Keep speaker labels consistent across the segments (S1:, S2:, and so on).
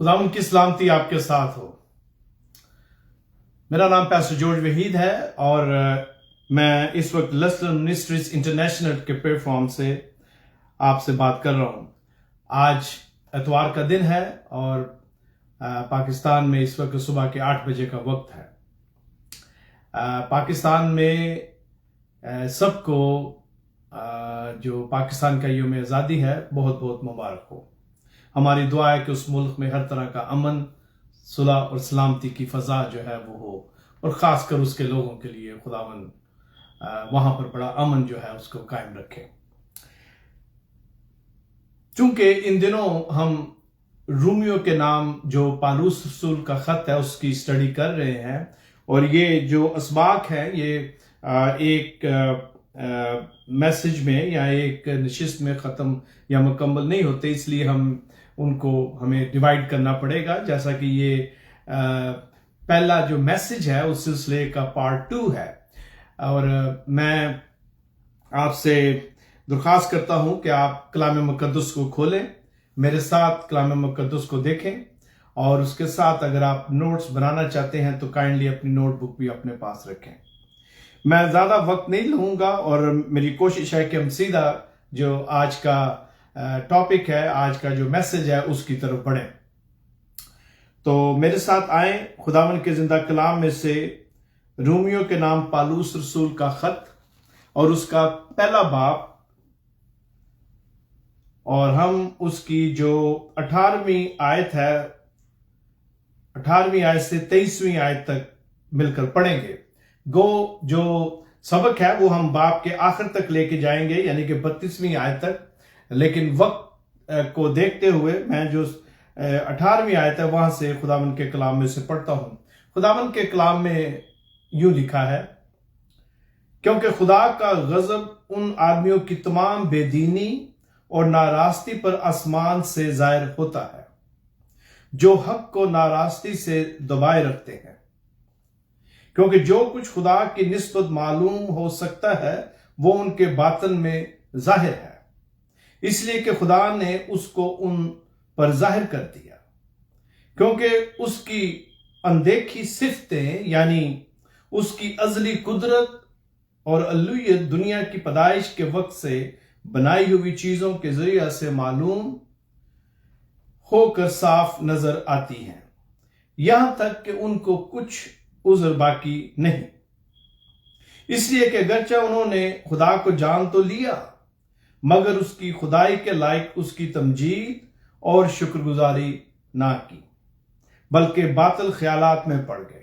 S1: خداوند کی سلامتی آپ کے ساتھ ہو۔ میرا نام پیسٹر جارج وحید ہے اور میں اس وقت لیسٹر منسٹریز انٹرنیشنل کے پلیٹ فارم سے آپ سے بات کر رہا ہوں۔ آج اتوار کا دن ہے اور پاکستان میں اس وقت صبح کے 8 بجے کا وقت ہے۔ پاکستان میں سب کو جو پاکستان کا یوم آزادی ہے بہت بہت مبارک ہو۔ ہماری دعا ہے کہ اس ملک میں ہر طرح کا امن، صلح اور سلامتی کی فضا جو ہے وہ ہو، اور خاص کر اس کے لوگوں کے لیے خداوند وہاں پر بڑا امن جو ہے اس کو قائم رکھے۔ چونکہ ان دنوں ہم رومیو کے نام جو پالوس رسول کا خط ہے اس کی اسٹڈی کر رہے ہیں، اور یہ جو اسباق ہے یہ ایک میسج میں یا ایک نشست میں ختم یا مکمل نہیں ہوتے، اس لیے ہمیں ڈیوائیڈ کرنا پڑے گا، جیسا کہ یہ پہلا جو میسج ہے اس سلسلے کا پارٹ 2 ہے۔ اور میں آپ سے درخواست کرتا ہوں کہ آپ کلام مقدس کو کھولیں، میرے ساتھ کلام مقدس کو دیکھیں، اور اس کے ساتھ اگر آپ نوٹس بنانا چاہتے ہیں تو کائنڈلی اپنی نوٹ بک بھی اپنے پاس رکھیں۔ میں زیادہ وقت نہیں لوں گا اور میری کوشش ہے کہ ہم سیدھا جو آج کا ٹاپک ہے، آج کا جو میسج ہے اس کی طرف بڑھیں۔ تو میرے ساتھ آئیں خداوند کے زندہ کلام میں سے رومیو کے نام پالوس رسول کا خط اور اس کا پہلا باب، اور ہم اس کی جو 18ویں آیت ہے، 18ویں آیت سے 23ویں آیت تک مل کر پڑھیں گے۔ جو سبق ہے وہ ہم باب کے آخر تک لے کے جائیں گے، یعنی کہ 32ویں آیت تک، لیکن وقت کو دیکھتے ہوئے میں جو 18ویں آیت ہے وہاں سے خداوند کے کلام میں سے پڑھتا ہوں۔ خداوند کے کلام میں یوں لکھا ہے، کیونکہ خدا کا غضب ان آدمیوں کی تمام بے دینی اور ناراستی پر آسمان سے ظاہر ہوتا ہے جو حق کو ناراستی سے دبائے رکھتے ہیں، کیونکہ جو کچھ خدا کی نسبت معلوم ہو سکتا ہے وہ ان کے باطن میں ظاہر ہے، اس لیے کہ خدا نے اس کو ان پر ظاہر کر دیا، کیونکہ اس کی اندیکھی صفتیں یعنی اس کی ازلی قدرت اور الوہیت دنیا کی پیدائش کے وقت سے بنائی ہوئی چیزوں کے ذریعہ سے معلوم ہو کر صاف نظر آتی ہیں، یہاں تک کہ ان کو کچھ عذر باقی نہیں، اس لیے کہ اگرچہ انہوں نے خدا کو جان تو لیا مگر اس کی خدائی کے لائق اس کی تمجید اور شکر گزاری نہ کی، بلکہ باطل خیالات میں پڑ گئے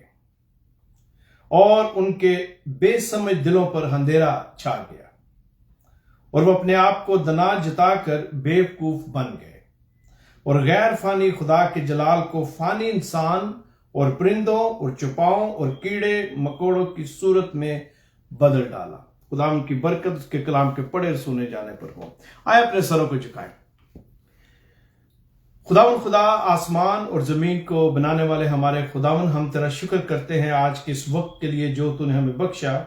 S1: اور ان کے بے سمجھ دلوں پر اندھیرا چھا گیا، اور وہ اپنے آپ کو دنا جتا کر بے وقوف بن گئے، اور غیر فانی خدا کے جلال کو فانی انسان اور پرندوں اور چوپاؤں اور کیڑے مکوڑوں کی صورت میں بدل ڈالا۔ خداوند کی برکت اس کے کلام کے پڑھے اور سنے جانے پر ہو۔ آئے اپنے سروں کو جھکائیں۔ خداوند خدا آسمان اور زمین کو بنانے والے ہمارے خداوند، ہم تیرا شکر کرتے ہیں آج کے اس وقت کے لیے جو تو نے ہمیں بخشا،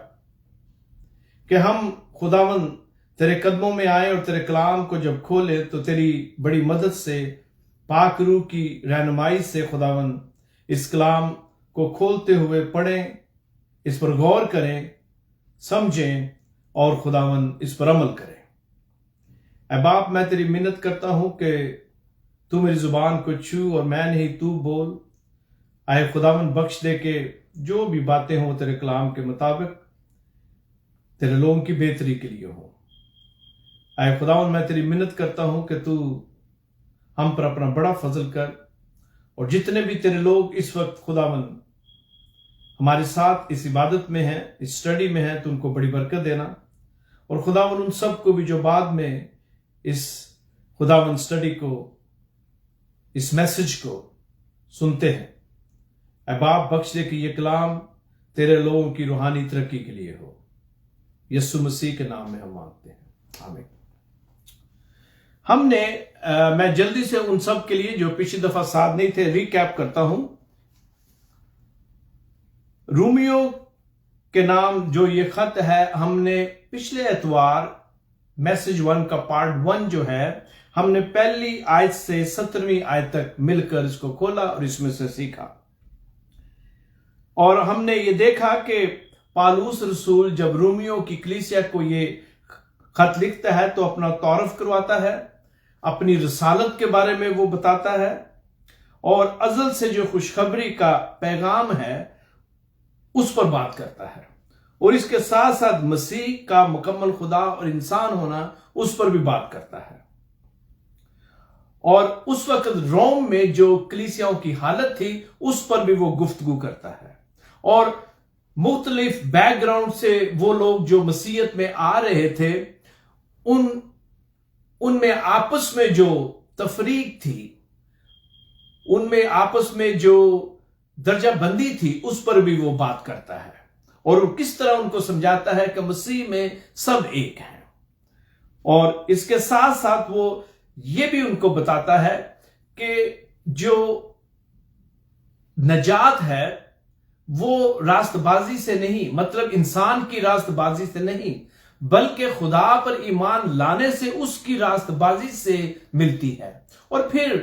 S1: کہ ہم خداوند تیرے قدموں میں آئے اور تیرے کلام کو جب کھولے تو تیری بڑی مدد سے، پاک روح کی رہنمائی سے خداوند اس کلام کو کھولتے ہوئے پڑھیں، اس پر غور کریں، سمجھیں اور خداوند اس پر عمل کریں۔ اے باپ، میں تیری منت کرتا ہوں کہ تو میری زبان کو چھو اور میں نہیں تو بول۔ اے خداوند بخش دے کہ جو بھی باتیں ہوں تیرے کلام کے مطابق تیرے لوگوں کی بہتری کے لیے ہو۔ اے خداوند میں تیری منت کرتا ہوں کہ تو ہم پر اپنا بڑا فضل کر، اور جتنے بھی تیرے لوگ اس وقت خداوند ہمارے ساتھ اس عبادت میں ہیں، اس اسٹڈی میں ہیں، تو ان کو بڑی برکت دینا، اور خداوند ان سب کو بھی جو بعد میں اس خداوند اسٹڈی کو، اس میسج کو سنتے ہیں، اے باپ بخش دے کہ یہ کلام تیرے لوگوں کی روحانی ترقی کے لیے ہو۔ یسوع مسیح کے نام میں ہم مانگتے ہیں، آمین۔ میں جلدی سے ان سب کے لیے جو پچھلی دفعہ ساتھ نہیں تھے ریکیپ کرتا ہوں۔ رومیو کے نام جو یہ خط ہے، ہم نے پچھلے اتوار میسج 1 کا پارٹ 1 جو ہے ہم نے پہلی آیت سے 17ویں آیت تک مل کر اس کو کھولا اور اس میں سے سیکھا، اور ہم نے یہ دیکھا کہ پالوس رسول جب رومیوں کی کلیسیا کو یہ خط لکھتا ہے تو اپنا تعارف کرواتا ہے، اپنی رسالت کے بارے میں وہ بتاتا ہے، اور ازل سے جو خوشخبری کا پیغام ہے اس پر بات کرتا ہے، اور اس کے ساتھ ساتھ مسیح کا مکمل خدا اور انسان ہونا اس پر بھی بات کرتا ہے۔ اور اس وقت روم میں جو کلیسیاؤں کی حالت تھی اس پر بھی وہ گفتگو کرتا ہے، اور مختلف بیک گراؤنڈ سے وہ لوگ جو مسیحیت میں آ رہے تھے ان میں آپس میں جو تفریق تھی، ان میں آپس میں جو درجہ بندی تھی، اس پر بھی وہ بات کرتا ہے، اور کس طرح ان کو سمجھاتا ہے کہ مسیح میں سب ایک ہیں۔ اور اس کے ساتھ ساتھ وہ یہ بھی ان کو بتاتا ہے کہ جو نجات ہے وہ راست بازی سے نہیں، مطلب انسان کی راست بازی سے نہیں، بلکہ خدا پر ایمان لانے سے اس کی راست بازی سے ملتی ہے۔ اور پھر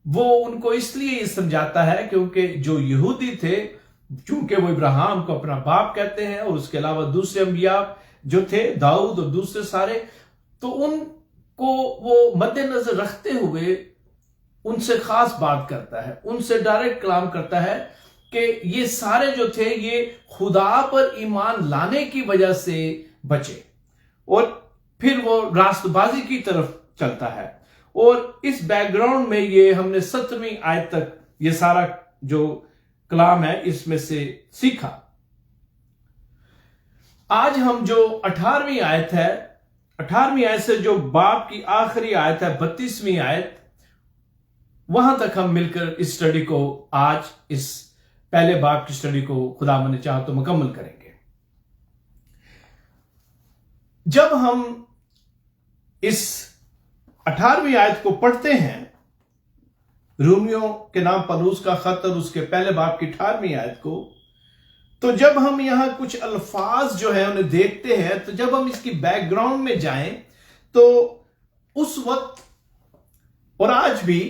S1: وہ ان کو اس لیے یہ سمجھاتا ہے کیونکہ جو یہودی تھے، چونکہ وہ ابراہیم کو اپنا باپ کہتے ہیں، اور اس کے علاوہ دوسرے انبیاء جو تھے، داؤد اور دوسرے سارے، تو ان کو وہ مد نظر رکھتے ہوئے ان سے خاص بات کرتا ہے، ان سے ڈائریکٹ کلام کرتا ہے کہ یہ سارے جو تھے یہ خدا پر ایمان لانے کی وجہ سے بچے، اور پھر وہ راست بازی کی طرف چلتا ہے۔ اور اس بیک گراؤنڈ میں یہ ہم نے 17ویں آیت تک یہ سارا جو کلام ہے اس میں سے سیکھا۔ آج ہم جو 18ویں آیت ہے، 18ویں آیت سے جو باب کی آخری آیت ہے 32ویں آیت، وہاں تک ہم مل کر اس سٹڈی کو، آج اس پہلے باب کی سٹڈی کو خدا نے چاہا تو مکمل کریں گے۔ جب ہم اس 18ویں آیت کو پڑھتے ہیں، رومیوں کے نام پالوس کا خط اور اس کے پہلے باب کی 18ویں آیت کو، تو جب ہم یہاں کچھ الفاظ جو ہیں انہیں دیکھتے ہیں، تو جب ہم اس کی بیک گراؤنڈ میں جائیں تو اس وقت اور آج بھی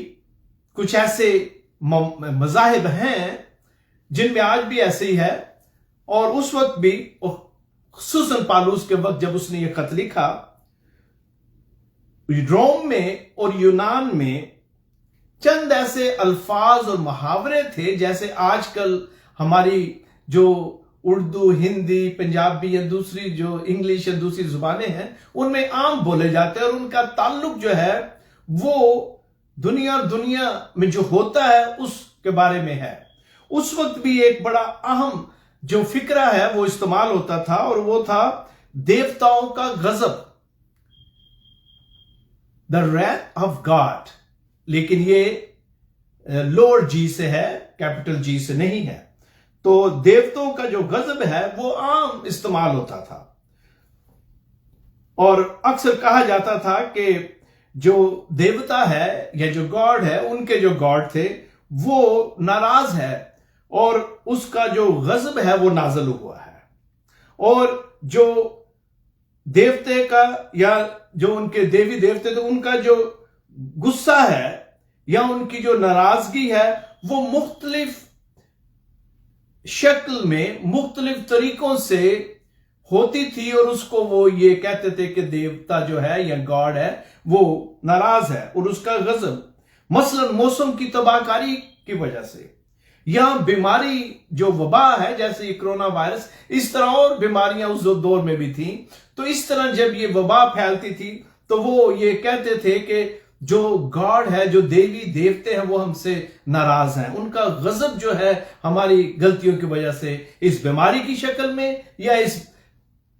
S1: کچھ ایسے مذاہب ہیں جن میں آج بھی ایسے ہی ہے، اور اس وقت بھی، خصوصاً پالوس کے وقت جب اس نے یہ خط لکھا، روم میں اور یونان میں چند ایسے الفاظ اور محاورے تھے جیسے آج کل ہماری جو اردو، ہندی، پنجابی یا دوسری جو انگلش یا دوسری زبانیں ہیں ان میں عام بولے جاتے ہیں، اور ان کا تعلق جو ہے وہ دنیا میں جو ہوتا ہے اس کے بارے میں ہے۔ اس وقت بھی ایک بڑا اہم جو فکرہ ہے وہ استعمال ہوتا تھا، اور وہ تھا دیوتاؤں کا غضب، the wrath of God، لیکن یہ لوور جی سے ہے، کیپٹل جی سے نہیں ہے۔ تو دیوتوں کا جو غضب ہے وہ عام استعمال ہوتا تھا، اور اکثر کہا جاتا تھا کہ جو دیوتا ہے یا جو گاڈ ہے، ان کے جو گاڈ تھے وہ ناراض ہے، اور اس کا جو غضب ہے وہ نازل ہوا ہے، اور جو دیوتے کا یا جو ان کے دیوی دیوتے تھے ان کا جو غصہ ہے یا ان کی جو ناراضگی ہے وہ مختلف شکل میں، مختلف طریقوں سے ہوتی تھی، اور اس کو وہ یہ کہتے تھے کہ دیوتا جو ہے یا گاڈ ہے وہ ناراض ہے، اور اس کا غضب مثلا موسم کی تباہ کاری کی وجہ سے، یا بیماری جو وبا ہے جیسے یہ کرونا وائرس، اس طرح اور بیماریاں اس دور میں بھی تھیں، تو اس طرح جب یہ وبا پھیلتی تھی تو وہ یہ کہتے تھے کہ جو گاڈ ہے، جو دیوی دیوتے ہیں وہ ہم سے ناراض ہیں، ان کا غضب جو ہے ہماری غلطیوں کی وجہ سے اس بیماری کی شکل میں یا اس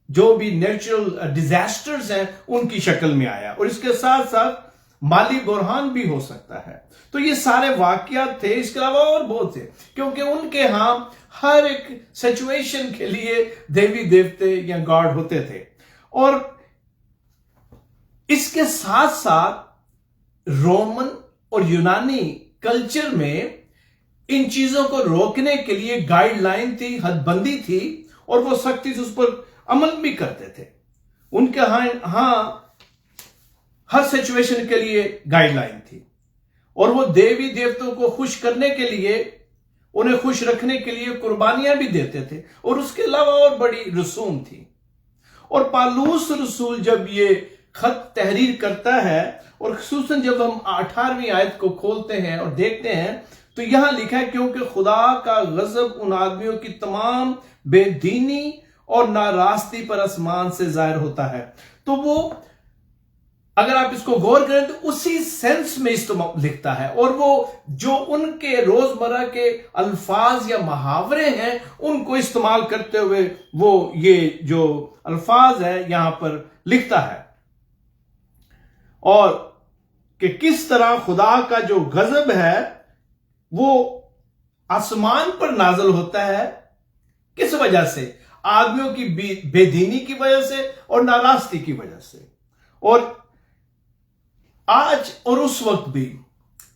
S1: جو بھی نیچرل ڈیزاسٹرز ہیں ان کی شکل میں آیا، اور اس کے ساتھ ساتھ مالی بحران بھی ہو سکتا ہے۔ تو یہ سارے واقعات تھے، اس کے علاوہ اور بہت تھے، کیونکہ ان کے ہاں ہر ایک سچویشن کے لیے دیوی دیوتے یا گاڈ ہوتے تھے، اور اس کے ساتھ ساتھ رومن اور یونانی کلچر میں ان چیزوں کو روکنے کے لیے گائیڈ لائن تھی، حد بندی تھی، اور وہ سختی سے اس پر عمل بھی کرتے تھے۔ ان کے ہاں हर सिचुएशन के लिए गाइडलाइन थी, और वो देवी देवताओं को खुश करने के लिए, उन्हें खुश रखने के लिए कुर्बानियां भी देते थे, और उसके अलावा और बड़ी रसूम थी। और पालूस रसूल जब ये खत तहरीर करता है, और खुसूसन जब हम 18वीं आयत को खोलते हैं और देखते हैं, तो यहां लिखा है, क्योंकि खुदा का गजब उन आदमियों की तमाम बेदीनी और नारास्ती पर आसमान से जाहिर होता है। तो वो, अगर आप इसको गौर करें तो उसी सेंस में इस्तेमाल लिखता है, और वो जो उनके रोजमर्रा के अल्फाज या मुहावरे हैं उनको इस्तेमाल करते हुए वो ये जो अल्फाज है यहां पर लिखता है, और कि किस तरह खुदा का जो गजब है वो आसमान पर नाजल होता है। किस वजह से? आदमियों की बेदीनी की वजह से और नाराजगी की वजह से। और आज और उस वक्त भी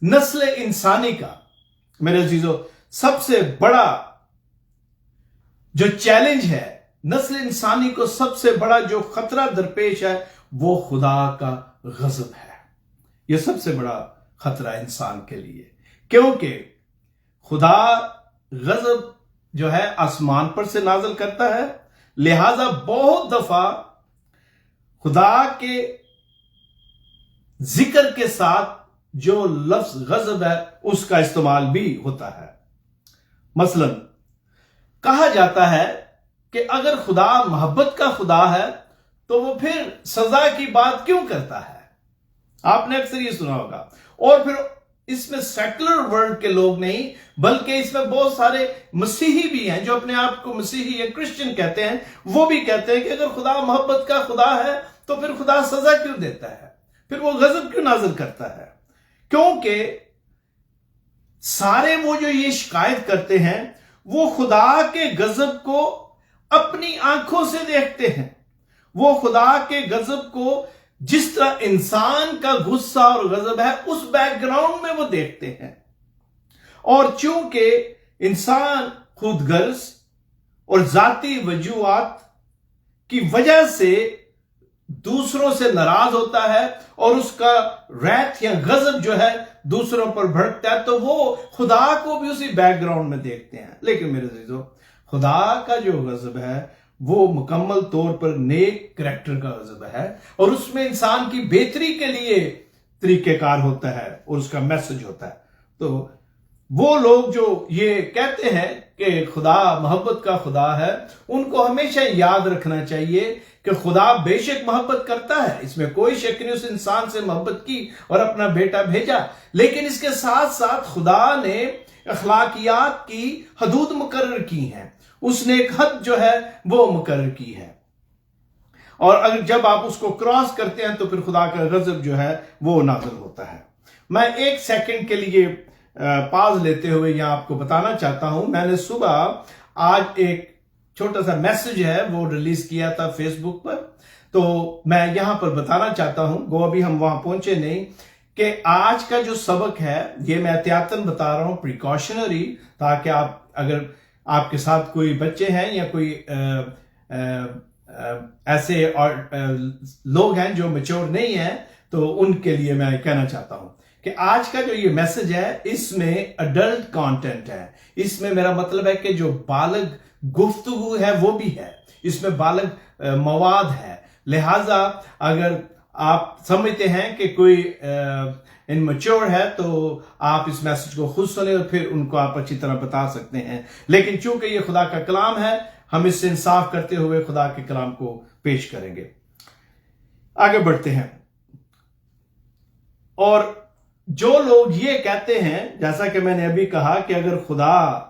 S1: नस्ल इंसानी का, मेरे अजीजों, सबसे बड़ा जो चैलेंज है, नस्ल इंसानी को सबसे बड़ा जो खतरा दरपेश है, वो खुदा का गजब है। यह सबसे बड़ा खतरा इंसान के लिए, क्योंकि खुदा गजब जो है आसमान पर से नाजल करता है, लिहाजा बहुत दफा खुदा के जिक्र के साथ जो लफ्ज गजब है उसका इस्तेमाल भी होता है। मसलन कहा जाता है कि अगर खुदा मोहब्बत का खुदा है तो वो फिर सजा की बात क्यों करता है? आपने अक्सर ये सुना होगा। और फिर इसमें सेकुलर वर्ल्ड के लोग नहीं, बल्कि इसमें बहुत सारे मसीही भी हैं जो अपने आप को मसीही या क्रिश्चियन कहते हैं, वो भी कहते हैं कि अगर खुदा मोहब्बत का खुदा है तो फिर खुदा सजा क्यों देता है, फिर वो गजब क्यों नाजिल करता है? क्योंकि सारे वो जो ये शिकायत करते हैं वो खुदा के गजब को अपनी आंखों से देखते हैं। वो खुदा के गजब को जिस तरह इंसान का गुस्सा और गजब है उस बैकग्राउंड में वो देखते हैं। और चूंकि इंसान खुदगर्ज और जाती वजूहात की वजह से दूसरों से नाराज होता है और उसका रैथ या गजब जो है दूसरों पर भड़कता है, तो वो खुदा को भी उसी बैकग्राउंड में देखते हैं। लेकिन मेरे अजीजों, खुदा का जो गजब है वो मुकम्मल तौर पर नेक करैक्टर का गजब है, और उसमें इंसान की बेहतरी के लिए तरीकेकार होता है और उसका मैसेज होता है। तो वो लोग जो ये कहते हैं कि खुदा मोहब्बत का खुदा है, उनको हमेशा याद रखना चाहिए कि खुदा बेशक मोहब्बत करता है, इसमें कोई शक नहीं, उस इंसान से मोहब्बत की और अपना बेटा भेजा, लेकिन इसके साथ साथ खुदा ने अखलाकियात की हदूद मुकर्रर की हैं, उसने एक हद जो है वो मुकर्रर की है, और अगर जब आप उसको क्रॉस करते हैं तो फिर खुदा का गजब जो है वो नाज़िल होता है। मैं एक सेकंड के लिए पाज लेते हुए यहां आपको बताना चाहता हूं, मैंने सुबह आज एक छोटा सा मैसेज है वो रिलीज किया था फेसबुक पर, तो मैं यहां पर बताना चाहता हूं, गो अभी हम वहां पहुंचे नहीं, कि आज का जो सबक है ये मैं एहतियातन बता रहा हूं, प्रिकॉशनरी, ताकि आप, अगर आपके साथ कोई बच्चे हैं या कोई ऐसे और लोग हैं जो मैच्योर नहीं हैं, तो उनके लिए मैं कहना चाहता हूं कि आज का जो ये मैसेज है इसमें अडल्ट कंटेंट है। इसमें मेरा मतलब है कि जो बालग गुफ्तगू है वो भी है, इसमें बालग मवाद है। लिहाजा अगर आप समझते हैं कि कोई इनमैच्योर है तो आप इस मैसेज को खुद सुने और फिर उनको आप अच्छी तरह बता सकते हैं। लेकिन चूंकि ये खुदा का कलाम है, हम इससे इंसाफ करते हुए खुदा के कलाम को पेश करेंगे। आगे बढ़ते हैं। और जो लोग ये कहते हैं, जैसा कि मैंने अभी कहा, कि अगर खुदा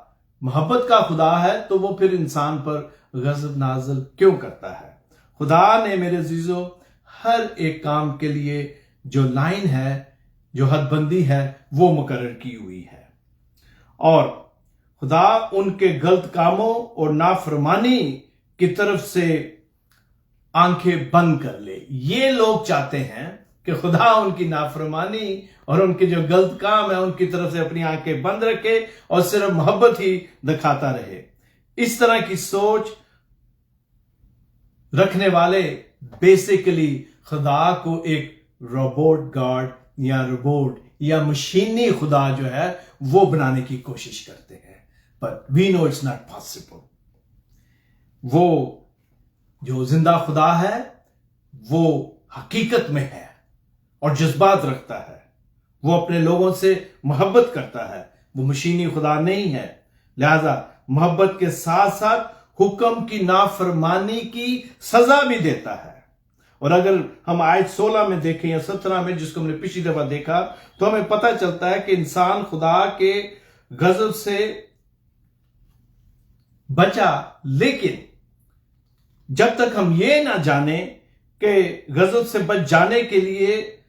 S1: मोहब्बत का खुदा है तो वो फिर इंसान पर गजब नाज़िल क्यों करता है? खुदा ने मेरे अजीजों हर एक काम के लिए जो लाइन है, जो हदबंदी है, वो मुकर्रर की हुई है, और खुदा उनके गलत कामों और नाफरमानी की तरफ से आंखें बंद कर ले। ये लोग चाहते हैं कि खुदा उनकी नाफरमानी और उनके जो गलत काम है उनकी तरफ से अपनी आंखें बंद रखे और सिर्फ मोहब्बत ही दिखाता रहे। इस तरह की सोच रखने वाले बेसिकली खुदा को एक रोबोट गॉड या रोबोट या मशीनी खुदा जो है वो बनाने की कोशिश करते हैं, but we know it's not possible. वो जो जिंदा खुदा है वो हकीकत में है और जज्बात रखता है, वो अपने लोगों से मोहब्बत करता है, वो मशीनी खुदा नहीं है। लिहाजा मोहब्बत के साथ साथ हुक्म की नाफरमानी की सजा भी देता है। और अगर हम आयत 16 में देखें या 17 में, जिसको हमने पिछली दफा देखा, तो हमें पता चलता है कि इंसान खुदा के गजब से बचा, लेकिन जब तक हम ये ना जाने कि गजब से बच जाने के लिए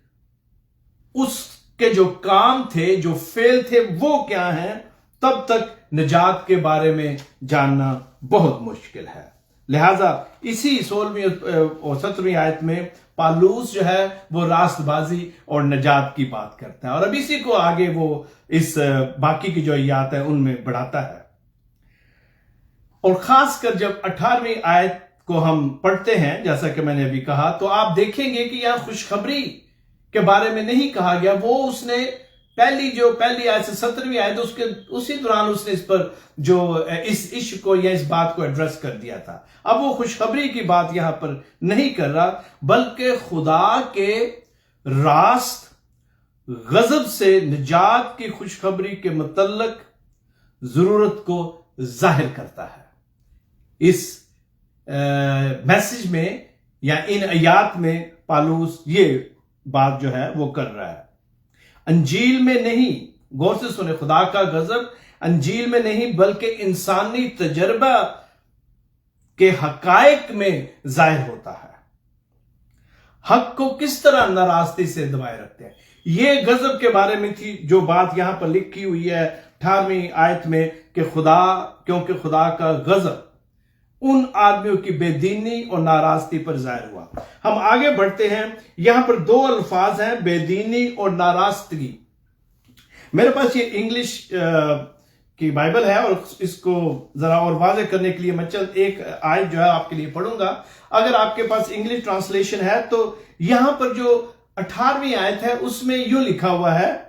S1: उसके जो काम थे, जो फेल थे, वो क्या हैं, तब तक निजात के बारे में जानना बहुत मुश्किल है। लिहाजा इसी 16वीं और 17वीं आयत में पालूस जो है वो रास्तबाजी और निजात की बात करता है, और अब इसी को आगे वो इस बाकी की जो आयत है उनमें बढ़ाता है। और खासकर जब 18वीं आयत को हम पढ़ते हैं, जैसा कि मैंने अभी कहा, तो आप देखेंगे कि यहां खुशखबरी के बारे में नहीं कहा गया। वो उसने पहली आयत से 17वीं आयत, उसके उसी दौरान उसने इस पर जो इस इश्क को या इस बात को एड्रेस कर दिया था। अब वो खुशखबरी की बात यहां पर नहीं कर रहा, बल्कि खुदा के रास्त गजब से निजात की खुशखबरी के मुतल्लक जरूरत को जाहिर करता है। इस मैसेज में या इन आयात में पालूस ये बात जो है वो कर रहा है। अंजील में नहीं, गौर से सुने, खुदा का गजब अंजील में नहीं बल्कि इंसानी तजर्बा के हकायक में जाहिर होता है। हक को किस तरह नाराजगी से दबाए रखते हैं, ये गजब के बारे में थी जो बात यहां पर लिखी हुई है 18वीं आयत में कि क्योंकि खुदा का गजब उन आदमियों की बेदीनी और नाराजगी पर जाहिर हुआ। हम आगे बढ़ते हैं, यहां पर दो अल्फाज हैं, बेदीनी और नाराजगी। मेरे पास ये इंग्लिश की बाइबल है और इसको जरा और वाज़ेह करने के लिए मैं एक आयत जो है आपके लिए पढ़ूंगा। अगर आपके पास इंग्लिश ट्रांसलेशन है तो यहां पर जो 18वीं आयत है उसमें यूं लिखा हुआ है,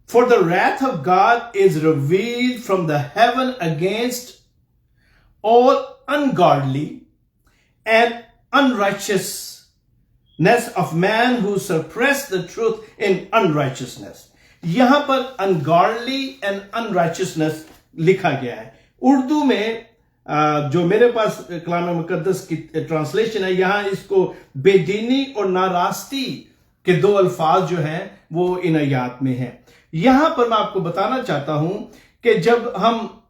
S1: For the wrath of God is revealed from the heaven against all ungodly and unrighteousness of man who suppress the truth in unrighteousness। यहां पर ungodly and unrighteousness लिखा गया है। उर्दू में जो मेरे पास कलाम मुकद्दस की ट्रांसलेशन है, यहां इसको बेदीनी और नारास्ती के दो अल्फाज जो हैं वो इन आयात में हैं। यहां पर मैं आपको बताना चाहता हूं कि जब हम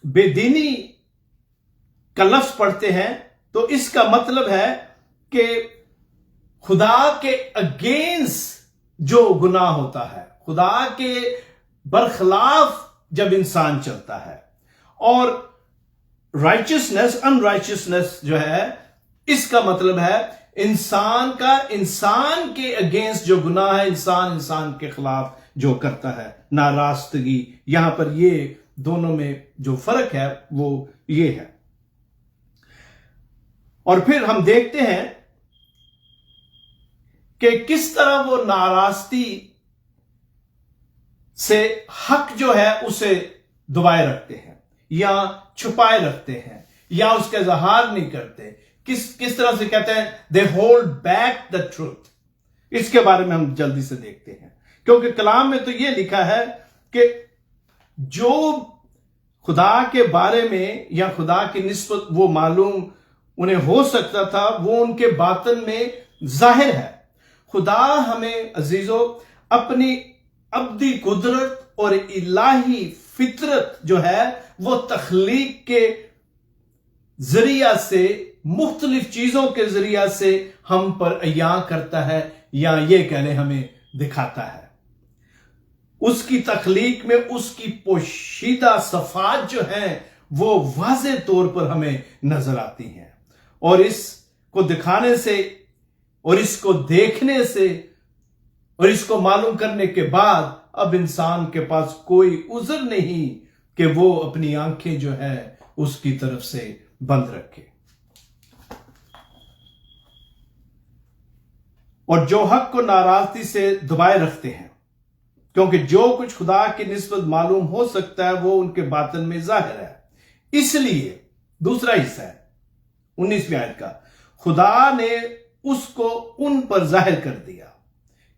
S1: बेदीनी का लफ्ज पढ़ते हैं तो इसका मतलब है कि खुदा के अगेंस्ट जो गुनाह होता है, खुदा के बरखिलाफ जब इंसान चलता है, और राइचियसनेस अनराइचियसनेस जो है इसका मतलब है इंसान के अगेंस्ट जो गुनाह है, इंसान के खिलाफ जो करता है, नाराजगी। यहां पर ये दोनों में जो फर्क है वो ये है। और फिर हम देखते हैं कि किस तरह वो नाराजगी से हक जो है उसे दबाए रखते हैं या छुपाए रखते हैं या उसका इजहार नहीं करते। किस तरह से कहते हैं, they hold back the truth. इसके बारे में हम जल्दी से देखते हैं, क्योंकि कलाम में तो ये लिखा है कि जो खुदा के बारे में या खुदा की निस्बत वो मालूम उन्हें हो सकता था वो उनके बातन में जाहिर है। खुदा हमें अजीजों अपनी अब्दी कुदरत और इलाही फितरत जो है वो तख्लीक के जरिया से, मुख्तलिफ चीजों के जरिया से हम पर अयां करता है या ये कहने हमें दिखाता है। उसकी तख्लीक में उसकी पोशीदा सफात जो है वो वाज़ेह तौर पर हमें नजर आती हैं, और इसको दिखाने से और इसको देखने से और इसको मालूम करने के बाद अब इंसान के पास कोई उज़र नहीं कि वो अपनी आंखें जो है उसकी तरफ से बंद रखे। اور جو حق کو ناراضگی سے دبائے رکھتے ہیں، کیونکہ جو کچھ خدا کی نسبت معلوم ہو سکتا ہے وہ ان کے باطن میں ظاہر ہے۔ اس لیے دوسرا حصہ ہے 19ویں آیت کا، خدا نے اس کو ان پر ظاہر کر دیا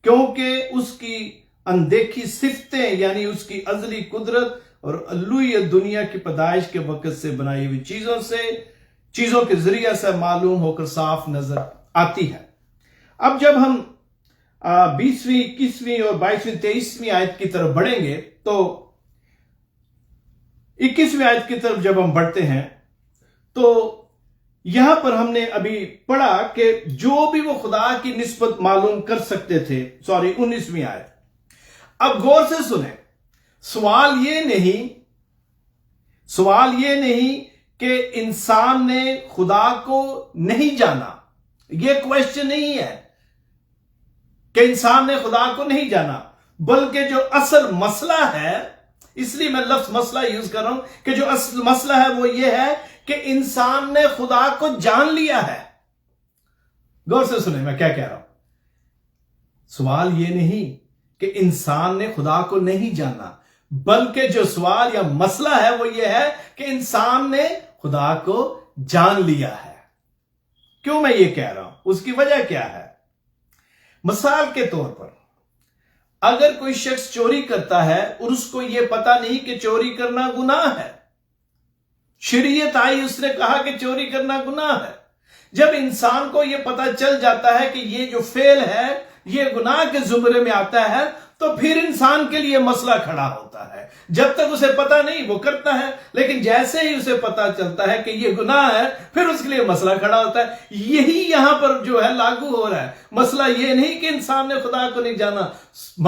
S1: کیونکہ اس کی اندیکھی صفتیں یعنی اس کی ازلی قدرت اور الوہیت دنیا کی پیدائش کے وقت سے بنائی ہوئی چیزوں کے ذریعے سے معلوم ہو کر صاف نظر آتی ہے۔ اب جب ہم 20ویں، 21ویں اور 22ویں، 23ویں آیت کی طرف بڑھیں گے تو 21ویں آیت کی طرف جب ہم بڑھتے ہیں تو یہاں پر ہم نے ابھی پڑھا کہ جو بھی وہ خدا کی نسبت معلوم کر سکتے تھے، 19ویں آیت۔ اب غور سے سنیں، سوال یہ نہیں کہ انسان نے خدا کو نہیں جانا، یہ کویسچن نہیں ہے کہ انسان نے خدا کو نہیں جانا، بلکہ جو اصل مسئلہ ہے، اس لیے میں لفظ مسئلہ یوز کر رہا ہوں کہ جو اصل مسئلہ ہے وہ یہ ہے کہ انسان نے خدا کو جان لیا ہے۔ غور سے سنیں میں کیا کہہ رہا ہوں۔ سوال یہ نہیں کہ انسان نے خدا کو نہیں جانا، بلکہ جو سوال یا مسئلہ ہے وہ یہ ہے کہ انسان نے خدا کو جان لیا ہے۔ کیوں میں یہ کہہ رہا ہوں؟ اس کی وجہ کیا ہے؟ مثال کے طور پر اگر کوئی شخص چوری کرتا ہے اور اس کو یہ پتا نہیں کہ چوری کرنا گناہ ہے، شریعت آئی، اس نے کہا کہ چوری کرنا گناہ ہے۔ جب انسان کو یہ پتا چل جاتا ہے کہ یہ جو فعل ہے یہ گناہ کے زمرے میں آتا ہے تو پھر انسان کے لیے مسئلہ کھڑا ہوتا ہے۔ جب تک اسے پتا نہیں وہ کرتا ہے، لیکن جیسے ہی اسے پتا چلتا ہے کہ یہ گناہ ہے پھر اس کے لیے مسئلہ کھڑا ہوتا ہے۔ یہی یہاں پر جو ہے لاگو ہو رہا ہے۔ مسئلہ یہ نہیں کہ انسان نے خدا کو نہیں جانا،